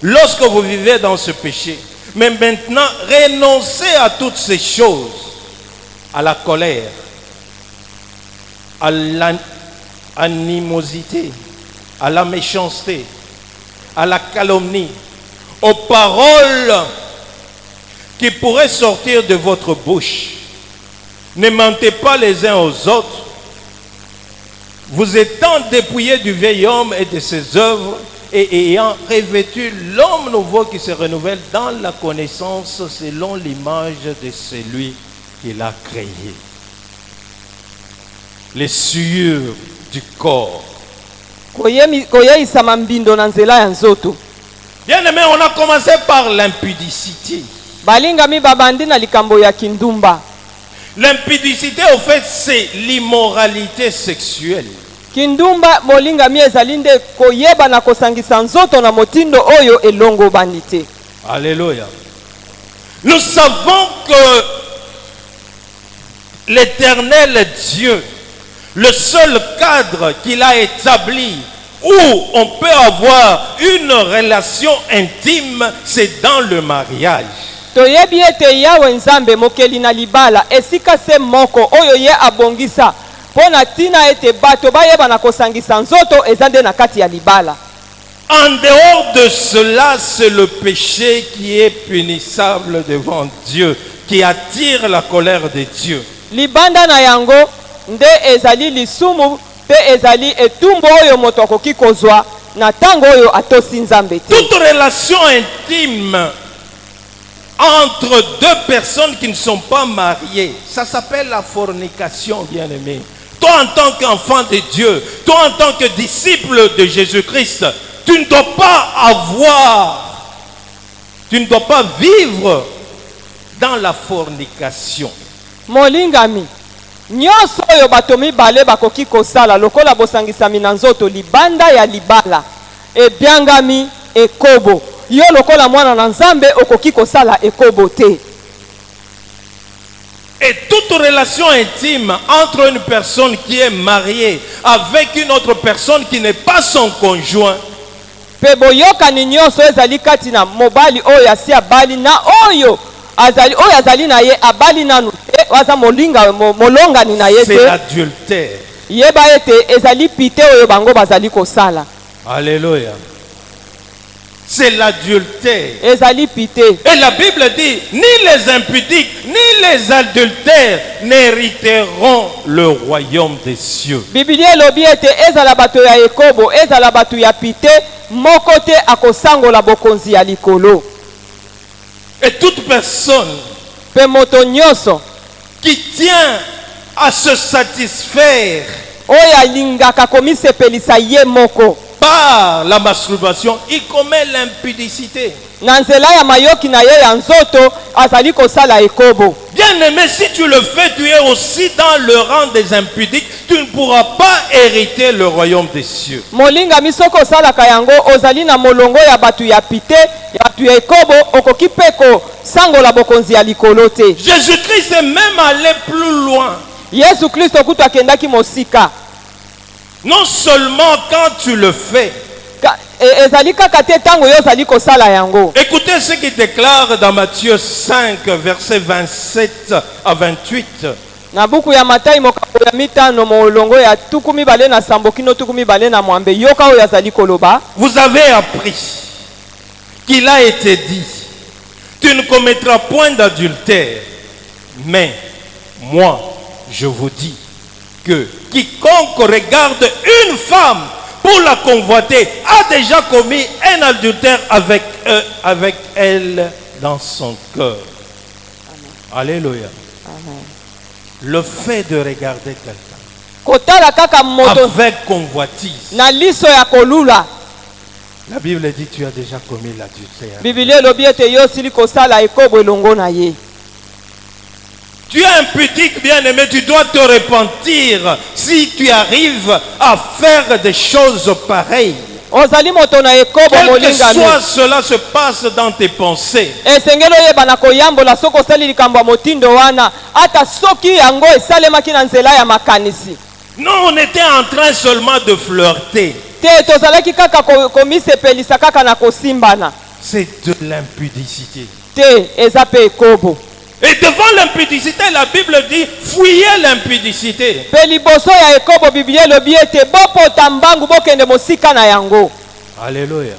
lorsque vous vivez dans ce péché. Mais maintenant, renoncez à toutes ces choses, à la colère, à l'animosité, à la méchanceté, à la calomnie, aux paroles qui pourraient sortir de votre bouche. Ne mentez pas les uns aux autres, vous étant dépouillés du vieil homme et de ses œuvres, et ayant revêtu l'homme nouveau qui se renouvelle dans la connaissance selon l'image de celui qu'il a créées. Les souillures du corps. koyeisa mambindo na nzela ya nzoto. Bien aimé, on a commencé par l'impudicité. Balingami babandi na likambo ya kindumba. L'impudicité, au fait, c'est l'immoralité sexuelle. Kindumba bolingami ezali nde koyeba na kosangisa nzoto na motindo oyo elongo bandite. Alléluia. Nous savons que l'Éternel Dieu, le seul cadre qu'il a établi où on peut avoir une relation intime, c'est dans le mariage. Toyebi ete yawe nzambe mokeli na libala esika se moko oyo ye abongisa pona tina ete bato bayeba na kosangisa nzoto ezande na kati ya libala. En dehors de cela, c'est le péché qui est punissable devant Dieu, qui attire la colère de Dieu. Libanda na yango nde ezali lisumu pe ezali etumbo oyo moto akoki kozwa na tango oyo atosi nzambe te. Toute relation intime entre deux personnes qui ne sont pas mariées, ça s'appelle la fornication, bien-aimé. Toi en tant qu'enfant de Dieu, toi en tant que disciple de Jésus-Christ, tu ne dois pas vivre dans la fornication. Molingami nyonso oyo bato mibale bakoki kosala lokola bosangisami na nzoto libanda ya libala ebyangami ekobo. Yo lokola mwana na nzambe okoki kosala ekobo te. Et toute relation intime entre une personne qui est mariée avec une autre personne qui n'est pas son conjoint, pe boyokani nyonso ezali kati na mobali oyo asi abali na oyo azali na ye abali nanu waza molongani na ye te, c'est l'adultère. yeba ete ezali pite oyo bango bazali kosala. Alléluia. C'est l'adultère. Ezali pite. Et la Bible dit, ni les impudiques, ni les adultères n'hériteront le royaume des cieux. Biblia elobi ete ezala bato ya ekobo, ezala bato ya pite, moko te akosangola bokonzi ya likolo. Et toute personne Pe moto nyonso qui tient à se satisfaire oyo alingaka komisepelisa ye moko par la masturbation, il commet l'impudicité. na nzela ya mayoki na ye ya nzoto azali kosala ekobo. Bien aimé, si tu le fais, tu es aussi dans le rang des impudiques. Tu ne pourras pas hériter le royaume des cieux. Molinga misoko osalaka yango ozali na molongo ya batu ya pite ya batu ya ekobo okoki peko sangola bokonzi ya likolo te. Jésus-Christ est même allé plus loin. Yesu Kristo kutu akendaki mosika. Non seulement quand tu le fais. Ezali kaka te tango yo ozali kosala yango. Écoutez ce qu'il déclare dans Matthieu 5, versets 27 à 28. Na buku ya Matayi mokambo ya mitano molongo ya tukumi bale na sambo kino tukumi bale na mwambe yoka oyo azali koloba. Vous avez appris qu'il a été dit, tu ne commettras point d'adultère. Mais moi, je vous dis que quiconque regarde une femme pour la convoiter a déjà commis un adultère avec elle dans son cœur. Amen. Alléluia. Amen. Le fait de regarder quelqu'un Kotala kaka moto avec convoitise, na liso ya kolula. la Bible dit tu as déjà commis l'adultère. Biblia elobi ete yo sili kosala ekobo elongo na ye. Tu es impudique, bien-aimé, tu dois te repentir si tu arrives à faire des choses pareilles. Ozali moto na ekobo Quel que molingami. soit cela se passe dans tes pensées. Esengelo yeba na koyambola soko sali likambo motindo wana ata soki yango esalemaki na nzela ya makanisi. Non, on était en train seulement de flirter. Te tozalaki kaka komisepelisa kaka na kosimbana. C'est de l'impudicité. Te eza pe ekobo. Et devant l'impudicité, la Bible dit fuyez l'impudicité. Pe liboso ya ekobo Biblia elobi ete bopota mbangu bokende mosika na yango. Alléluia.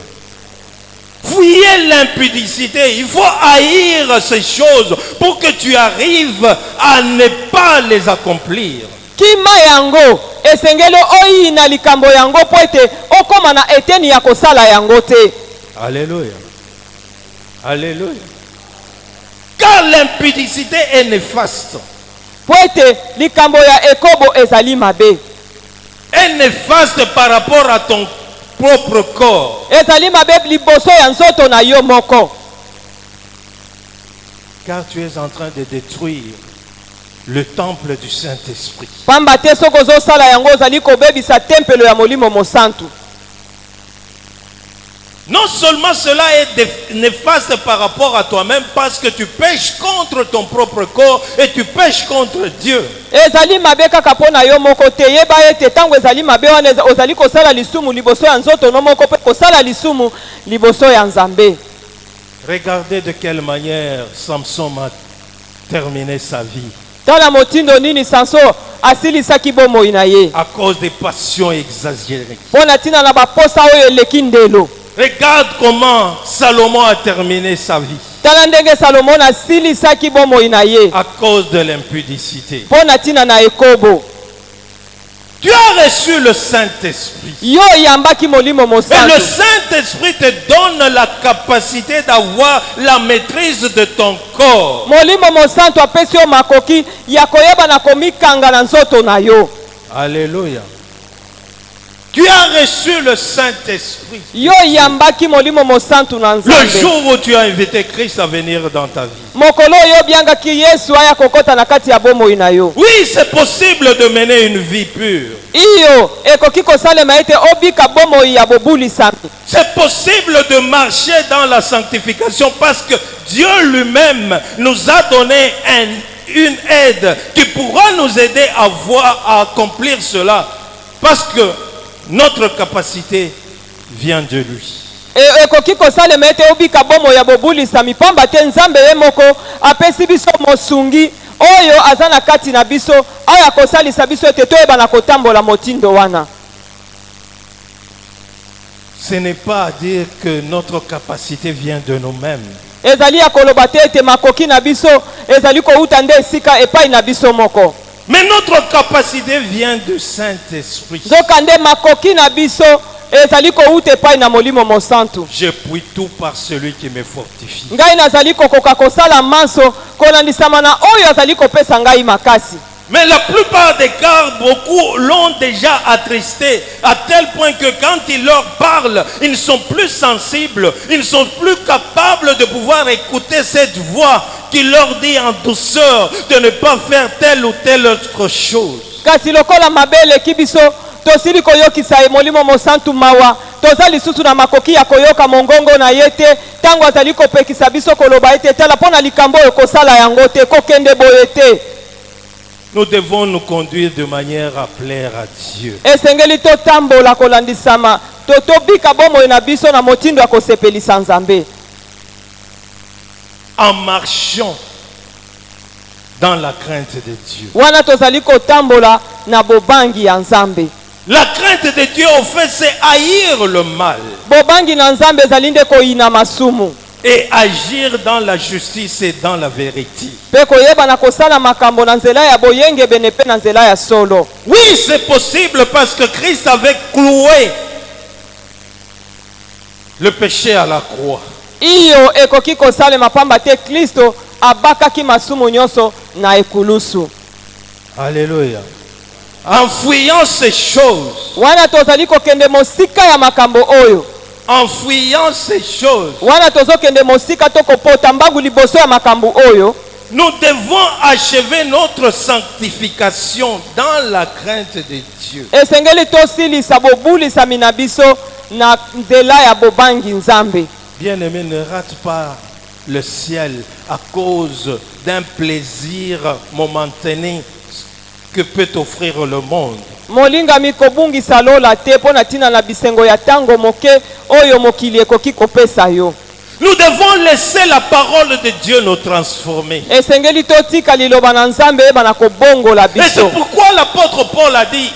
Fuyez l'impudicité. Il faut haïr ces choses pour que tu arrives à ne pas les accomplir. Kima yango esengelo oyi na likambo yango po ete okoma na eteni ya kosala yango te. Alléluia. Alléluia. Car l'impudicité est néfaste. po ete likambo ya ekobo ezali mabe. est néfaste par rapport à ton propre corps. Ezali mabe liboso ya nzoto na yo moko. Car tu es en train de détruire le temple du Saint-Esprit. Pamba te soko ozosala yango ozali kobebisa tempelo ya molimo mosantu. Non seulement cela est néfaste par rapport à toi-même parce que tu pèches contre ton propre corps et tu pèches contre Dieu. Ezali mabe kaka pona yo moko te yeba ete tango ezali mabe wana ozali kosala lisumu liboso ya nzoto no moko pe kosala lisumu liboso ya Nzambe. Regardez de quelle manière Samson a terminé sa vie. Tala motindo nini Samson asilisaki bomoi na ye. À cause des passions exagérées. Pona tina na baposa oyo eleki ndelo. Regarde comment Salomon a terminé sa vie. Tala ndenge Salomon asilisaki bomoi na ye. À cause de l'impudicité. Pona tina na ekobo. Tu as reçu le Saint-Esprit. Yo yambaki molimo Et mosantu. le Saint-Esprit te donne la capacité d'avoir la maîtrise de ton corps. Molimo mosantu apesi yo makoki ya koyeba na komikanga na nzoto na yo. Alléluia. Tu as reçu le Saint-Esprit. Yo yambaki molimo mosantu na Le Nzambe. jour où tu as invité Christ à venir dans ta vie. Mokolo yo biangaki Yesu aya kokota na kati ya bomoi na yo. Oui, c'est possible de mener une vie pure. Iyo ekoki kosalema ete obika bomoi ya bobulisami. C'est possible de marcher dans la sanctification parce que Dieu lui-même nous a donné une aide qui pourra nous aider à accomplir cela. Parce que notre capacité vient de lui. Ekoki kosalema ete obika bomoi ya bobulisami pamba te Nzambe ye moko apesi biso mosungi oyo aza na kati na biso aya kosalisa biso ete toyeba na kotambola motindo wana. Ce n'est pas à dire que notre capacité vient de nous-mêmes. Ezali ya koloba te ete makoki na biso ezali kouta nde esika epai na biso moko. Mais notre capacité vient du Saint-Esprit. Zoka nde makoki na biso ezali kouta epai na molimo mosantu. Je puis tout par celui qui me fortifie. Ngai nazali kokoka kosala manso kolandisama na oyo azali kopesa ngai makasi. Mais la plupart des cas, beaucoup l'ont déjà attristé à tel point que quand il leur parle, ils ne sont plus sensibles, ils ne sont plus capables de pouvoir écouter cette voix qui leur dit en douceur de ne pas faire telle ou telle autre chose. Kasi lokola mabele kibiso tosili koyokisa molimo mosantu mawa toza lisusu na makoki ya koyoka mongongo na yete tango azali kopekisa biso koloba ete tala pona likambo oyo kosala yango te kokende boye te. Nous devons nous conduire de manière à plaire à Dieu. Esengeli totambola kolandisama totobika bomoi na biso na motindo ya kosepelisa Nzambe. En marchant dans la crainte de Dieu. Wana tozali kotambola na bobangi ya Nzambe. La crainte de Dieu, au fait, c'est haïr le mal Bobangi na Nzambe ezali nde koyina masumu. et agir dans la justice et dans la vérité. Pe koyeba na kosala makambo na nzela ya boyenge bene pe na nzela ya solo. Oui, c'est possible parce que Christ avait cloué le péché à la croix. Iyo ekoki kosalema pamba te Kristo abakaki masumu nyonso na ekulusu. Alléluia. En fuyant ces choses, Wana tozali kokende mosika ya makambo oyo. en fuyant ces choses, Wana tozokende mosika tokopota mbangu liboso ya makambo oyo. nous devons achever notre sanctification dans la crainte de Dieu. Esengeli tosilisa bobulisami na biso na nzela ya bobangi Nzambe. Bien-aimé, ne rate pas le ciel à cause d'un plaisir momentané que peut offrir le monde. Molingami kobungisa lola te pona tina na bisengo ya tango moke oyo mokili ekoki kopesa yo. Nous devons laisser la parole de Dieu nous transformer. Esengeli totika liloba na Nzambe eba na kobongola Et c'est biso. pourquoi l'apôtre Paul a dit,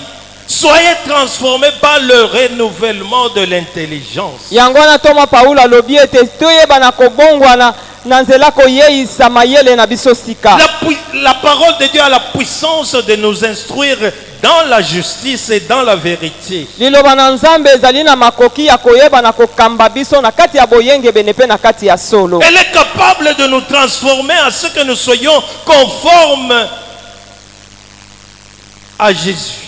soyez transformés par le renouvellement de l'intelligence. Yango wana toma Paulo alobi ete toyeba na kobongwana na nzela koyeisa mayele na biso sika. La parole de Dieu a la puissance de nous instruire dans la justice et dans la vérité. Liloba na Nzambe ezali na makoki ya koyeba na kokamba biso na kati ya boyenge bene pe na kati ya solo. Elle est capable de nous transformer à ce que nous soyons conformes à Jésus.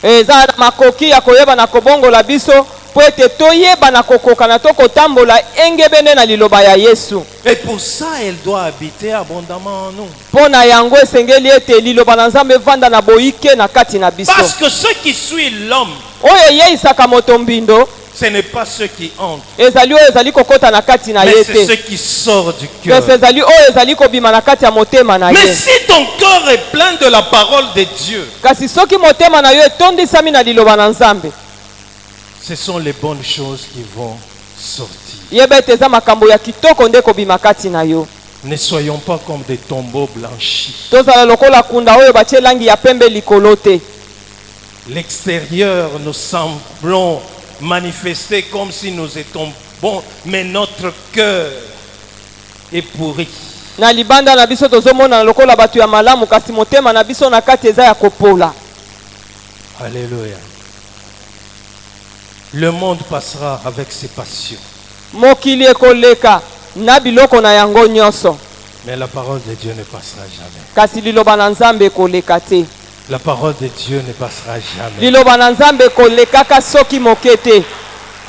eza na makoki ya koyeba na kobongola biso po ete toyeba na kokoka na tokotambola engebene na liloba ya Yesu. Et pour ça, elle doit habiter abondamment en nous. Mpo na yango esengeli ete liloba na Nzambe evanda na boyike na kati na biso. Parce que ce qui suit l'homme, Oyo eyeisaka moto mbindo ce n'est pas ce qui entre, ezali oyo ezali kokota na kati na mais ye c'est ce te, qui sort du cœur. kasi ezali oyo ezali kobima na kati ya motema na Mais ye. si ton cœur est plein de la parole de Dieu, Kasi soki motema na yo etondisami na liloba na Nzambe, ce sont les bonnes choses qui vont sortir. yeba ete eza makambo ya kitoko nde kobima kati na yo. Ne soyons pas comme des tombeaux blanchis. Tozala lokola kunda oyo batie langi ya pembe likolo te. L'extérieur, nous semblons manifester comme si nous étions bons, mais notre cœur est pourri. Na libanda na biso tozomona lokola batu ya malamu, kasi motema na biso na kati eza ya kopola. Alléluia. Le monde passera avec ses passions, Mokili ekoleka na biloko na yango nyonso, mais la parole de Dieu ne passera jamais. kasi liloba na Nzambe ekoleka te. La parole de Dieu ne passera jamais. Liloba na Nzambe ekolekaka soki moke te.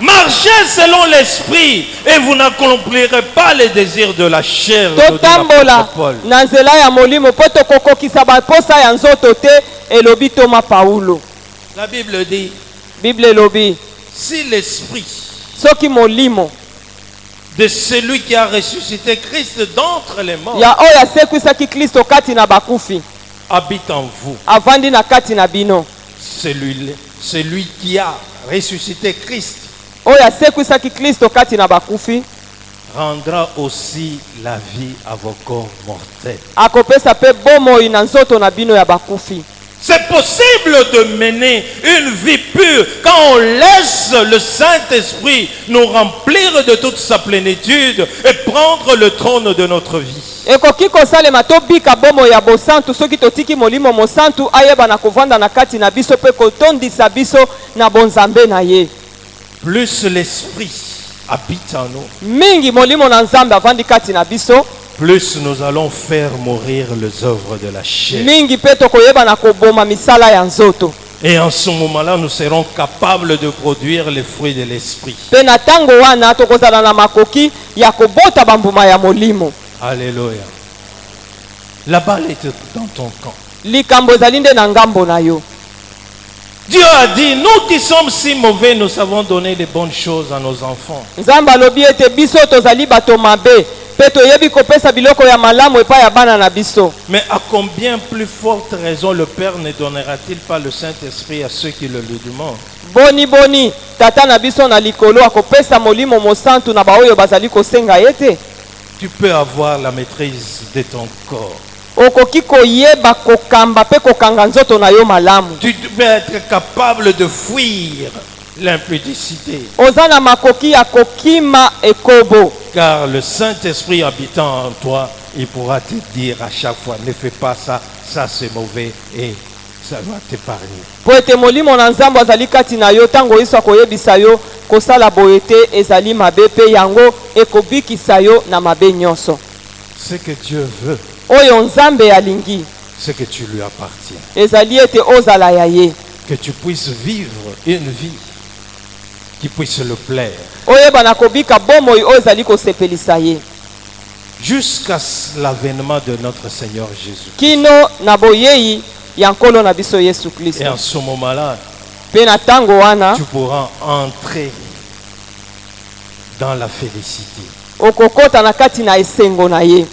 Marchez selon l'esprit et vous n'accomplirez pas les désirs de la chair. nous dit Totambola l'apôtre Paul. na nzela ya molimo po tokokokisa baposa ya nzoto te, elobi Toma Paulo. La Bible dit, Bible elobi si l'esprit soki molimo de celui qui a ressuscité Christ d'entre les morts ya oyo asekwisaki Kristo kati na bakufi habite en vous, avandi na kati na bino, celui qui a ressuscité Christ oyo asekwisaki Kristo kati na bakufi rendra aussi la vie à vos corps mortels. akopesa pe bomoi na nzoto na bino ya bakufi. C'est possible de mener une vie pure quand on laisse le Saint-Esprit nous remplir de toute sa plénitude et prendre le trône de notre vie. Ekoki kosalema tobika bomoi ya bosantu soki totiki molimo mosantu ayeba na kovanda na kati na biso pe kotondisa biso na bonzambe na ye. Plus l'Esprit habite en nous, Mingi molimo na Nzambe avandi kati na biso, plus nous allons faire mourir les œuvres de la chair. mingi pe tokoyeba na koboma misala ya nzoto. Et en ce moment-là, nous serons capables de produire les fruits de l'Esprit. Pe na tango wana tokozala na makoki ya kobota bambuma ya molimo. Alléluia. La balle est dans ton camp. Likambo ezali nde na ngambo na yo. Dieu a dit, nous qui sommes si mauvais, nous savons donner les bonnes choses à nos enfants. Nzambe alobi ete biso tozali bato mabe, pe toyebi kopesa biloko ya malamu epai ya bana na biso. Mais à combien plus forte raison le Père ne donnera-t-il pas le Saint-Esprit à ceux qui le lui demandent? Boni boni tata na biso na likolo akopesa molimo mosantu na baoyo bazali kosenga ete. Tu peux avoir la maîtrise de ton corps. Okoki koyeba kokamba pe kokanga nzoto na yo malamu. Tu peux être capable de fuir l'impudicité. Oza na makoki ya kokima ekobo. Car le Saint-Esprit habitant en toi, il pourra te dire à chaque fois, ne fais pas ça, ça c'est mauvais et ça va t'épargner. Po ete molimo na Nzambe azali kati na yo tango iso akoyebisa yo kosala boye te ezali mabe pe yango ekobikisa yo na mabe nyonso. Ce que Dieu veut, Oyo Nzambe alingi c'est que tu lui appartiens. ezali ete ozala ya ye. Que tu puisses vivre une vie qui puisse le plaire. Oyeba na kobika bomoi oyo ezali kosepelisa ye. Jusqu'à l'avènement de notre Seigneur Jésus. Kino na boyei ya nkolo na biso Yesu Et Kristo. en ce moment-là, Pe na tango wana tu pourras entrer dans la félicité. okokota na kati na esengo na ye.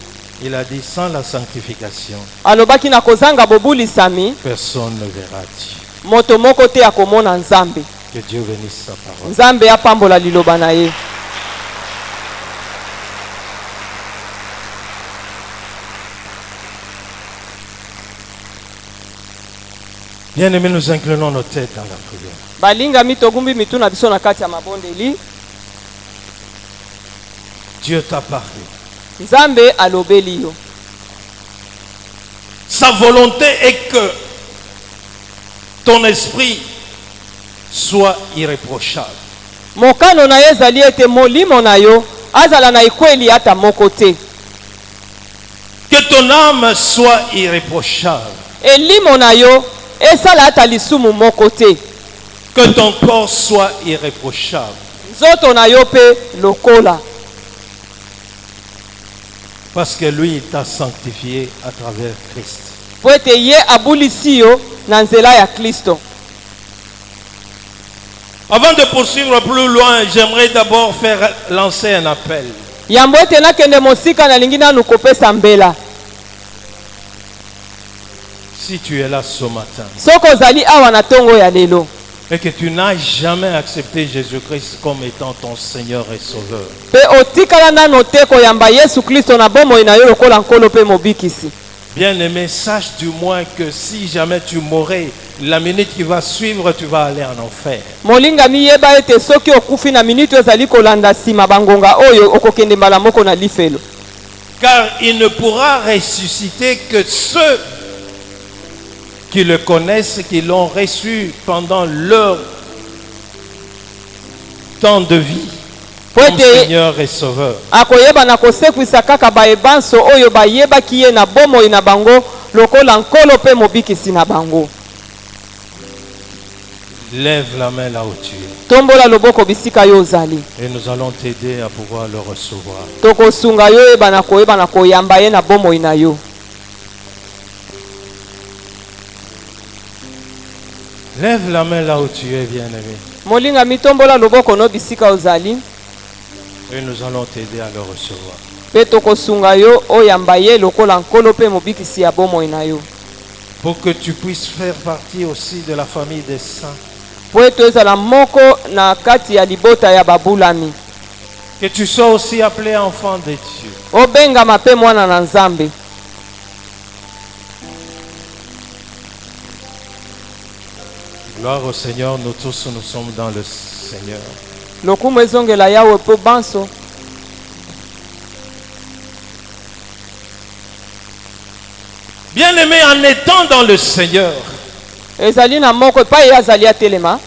Il a dit, sans la sanctification, Alobaki na kozanga bobulisami personne ne verra Dieu. moto moko te akomona Nzambe. Que Dieu bénisse sa parole. Nzambe apambola liloba na ye. Bien-aimés, nous inclinons nos têtes dans la prière. Balingami togumbi mitu na biso na kati ya mabondeli. Dieu t'a parlé. Nzambe alobeli yo. Sa volonté est que ton esprit soit irréprochable. Mokano na ye ezali ete molimo na yo azala na ekweli ata moko te. Que ton âme soit irréprochable. Elimo na yo esala ata lisumu moko te. Que ton corps soit irréprochable. Nzoto na yo pe lokola. Parce que lui, il t'a sanctifié à travers Christ. Po ete ye abulisi yo na nzela ya Kristo. Avant de poursuivre plus loin, j'aimerais d'abord faire lancer un appel. Yambo ete nakende mosika na lingi nanu kopesa mbela. Si tu es là ce matin Soko ozali awa na tongo ya lelo. et que tu n'as jamais accepté Jésus-Christ comme étant ton Seigneur et Sauveur, Pe otikala nano te koyamba Yesu Kristo na bomoi na yo lokola nkolo pe mobikisi. bien-aimé, sache du moins que si jamais tu mourrais, la minute qui va suivre, tu vas aller en enfer. Molinga miyeba ete soki okufi na minute ezali kolanda sima bangonga oyo okokende mbala moko na lifelo. Car il ne pourra ressusciter que ceux qui le connaissent, qui l'ont reçu pendant leur temps de vie comme Seigneur et Sauveur. Akoyeba na kosekwisa kaka bayebanso oyo bayebaki ye na bomoi na bango lokola nkolo pe mobikisi na bango. Lève la main là où tu es Tombola loboko bisika yo ozali. et nous allons t'aider à pouvoir le recevoir. Tokosunga yo eba na koyamba ye na bomoi na yo. Lève la main là où tu es, bien-aimé, Molinga mitombola loboko no bisika ozali. et nous allons t'aider à le recevoir. Pe tokosunga yo oyamba ye lokola nkolo pe mobikisi ya bomoi na yo. Pour que tu puisses faire partie aussi de la famille des saints. Po ete ezala moko na kati ya libota ya babulami. Que tu sois aussi appelé enfant de Dieu. Obengama pe mwana na Nzambe. Gloire au Seigneur, nous tous nous sommes dans le Seigneur. Lokumu ezongela yawe po banso. Bien-aimé, en étant dans le Seigneur, Ezali na moko pa ye azali atelema.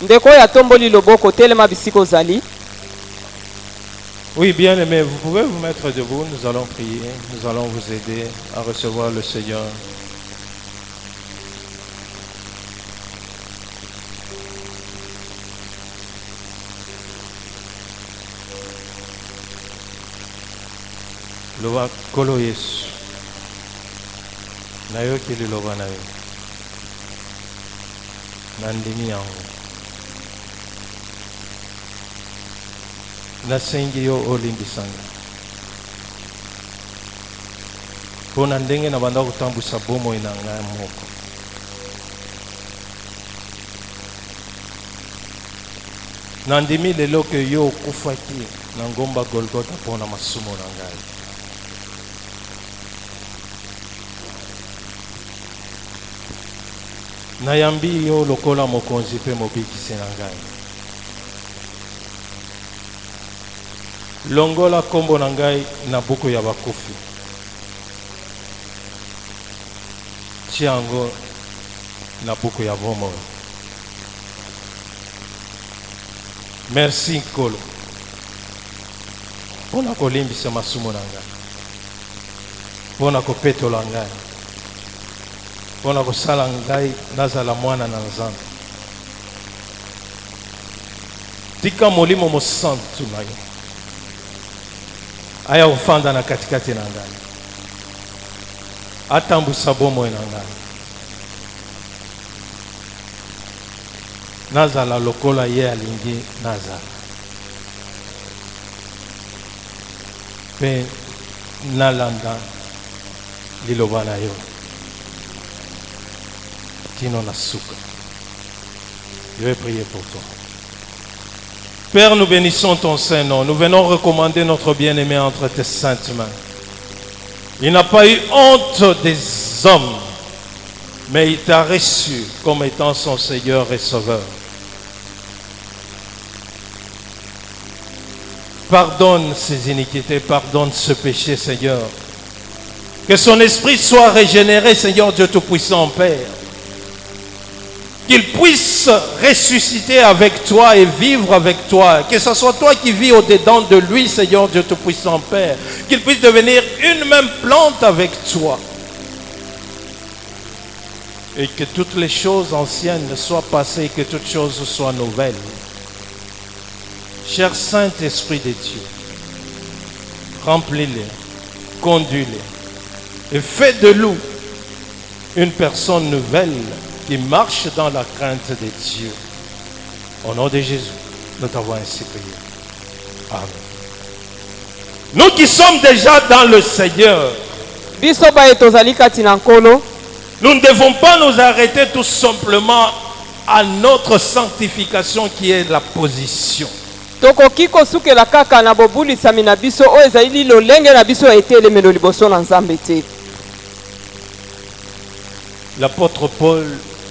Ndeko ya tomboli loboko telema bisika ozali. oui, bien-aimé, vous pouvez vous mettre debout, nous allons prier, nous allons vous aider à recevoir le Seigneur. Loba kolo Yesu. Nayoki liloba na yo. Nandimi yango. Nasengi yo olimbisanga. Pona ndenge na banda kotambusa bomoi na ngai moko. Nandimi lelo ke yo okufaki na ngomba Golgotha pona masumo na ngai. Nayambi yo lokola mokonzi pe mobikisi na ngai. Longola kombo na ngai na buku ya bakufi. Tia yango na buku ya bomoi. Merci Nkolo. Pona kolimbisa masumo na ngai. Pona kopetola ngai. Pona kosala ngai nazala mwana na Nzambe. Tika molimo mosantu na yo. Aya ufanda na katikati na ngai. Atambusa bomoi na ngai. Nazala lokola ye alingi nazala. Pe nalanda liloba na yo. Tino na suka. Je vais prier pour toi. Père, nous bénissons ton Saint-Nom. Nous venons recommander notre bien-aimé entre tes saintes mains. Il n'a pas eu honte des hommes, mais il t'a reçu comme étant son Seigneur et Sauveur. Pardonne ses iniquités, pardonne ce péché, Seigneur. Que son esprit soit régénéré, Seigneur Dieu Tout-Puissant, Père. qu'il puisse ressusciter avec toi et vivre avec toi. Que ce soit toi qui vis au-dedans de lui, Seigneur Dieu Tout-Puissant Père. Qu'il puisse devenir une même plante avec toi. Et que toutes les choses anciennes soient passées, que toutes choses soient nouvelles. Cher Saint-Esprit de Dieu, remplis-les, conduis-les et fais de nous une personne nouvelle qui marche dans la crainte de Dieu. Au nom de Jésus, nous t'avons ainsi prié. Amen. Nous qui sommes déjà dans le Seigneur, biso baye tozali kati na nkolo, nous ne devons pas nous arrêter tout simplement à notre sanctification qui est la position. tokoki kosukela kaka na bobulisami na biso oyo ezali lolenge na biso etelemelo liboso na Nzambe te. L'apôtre Paul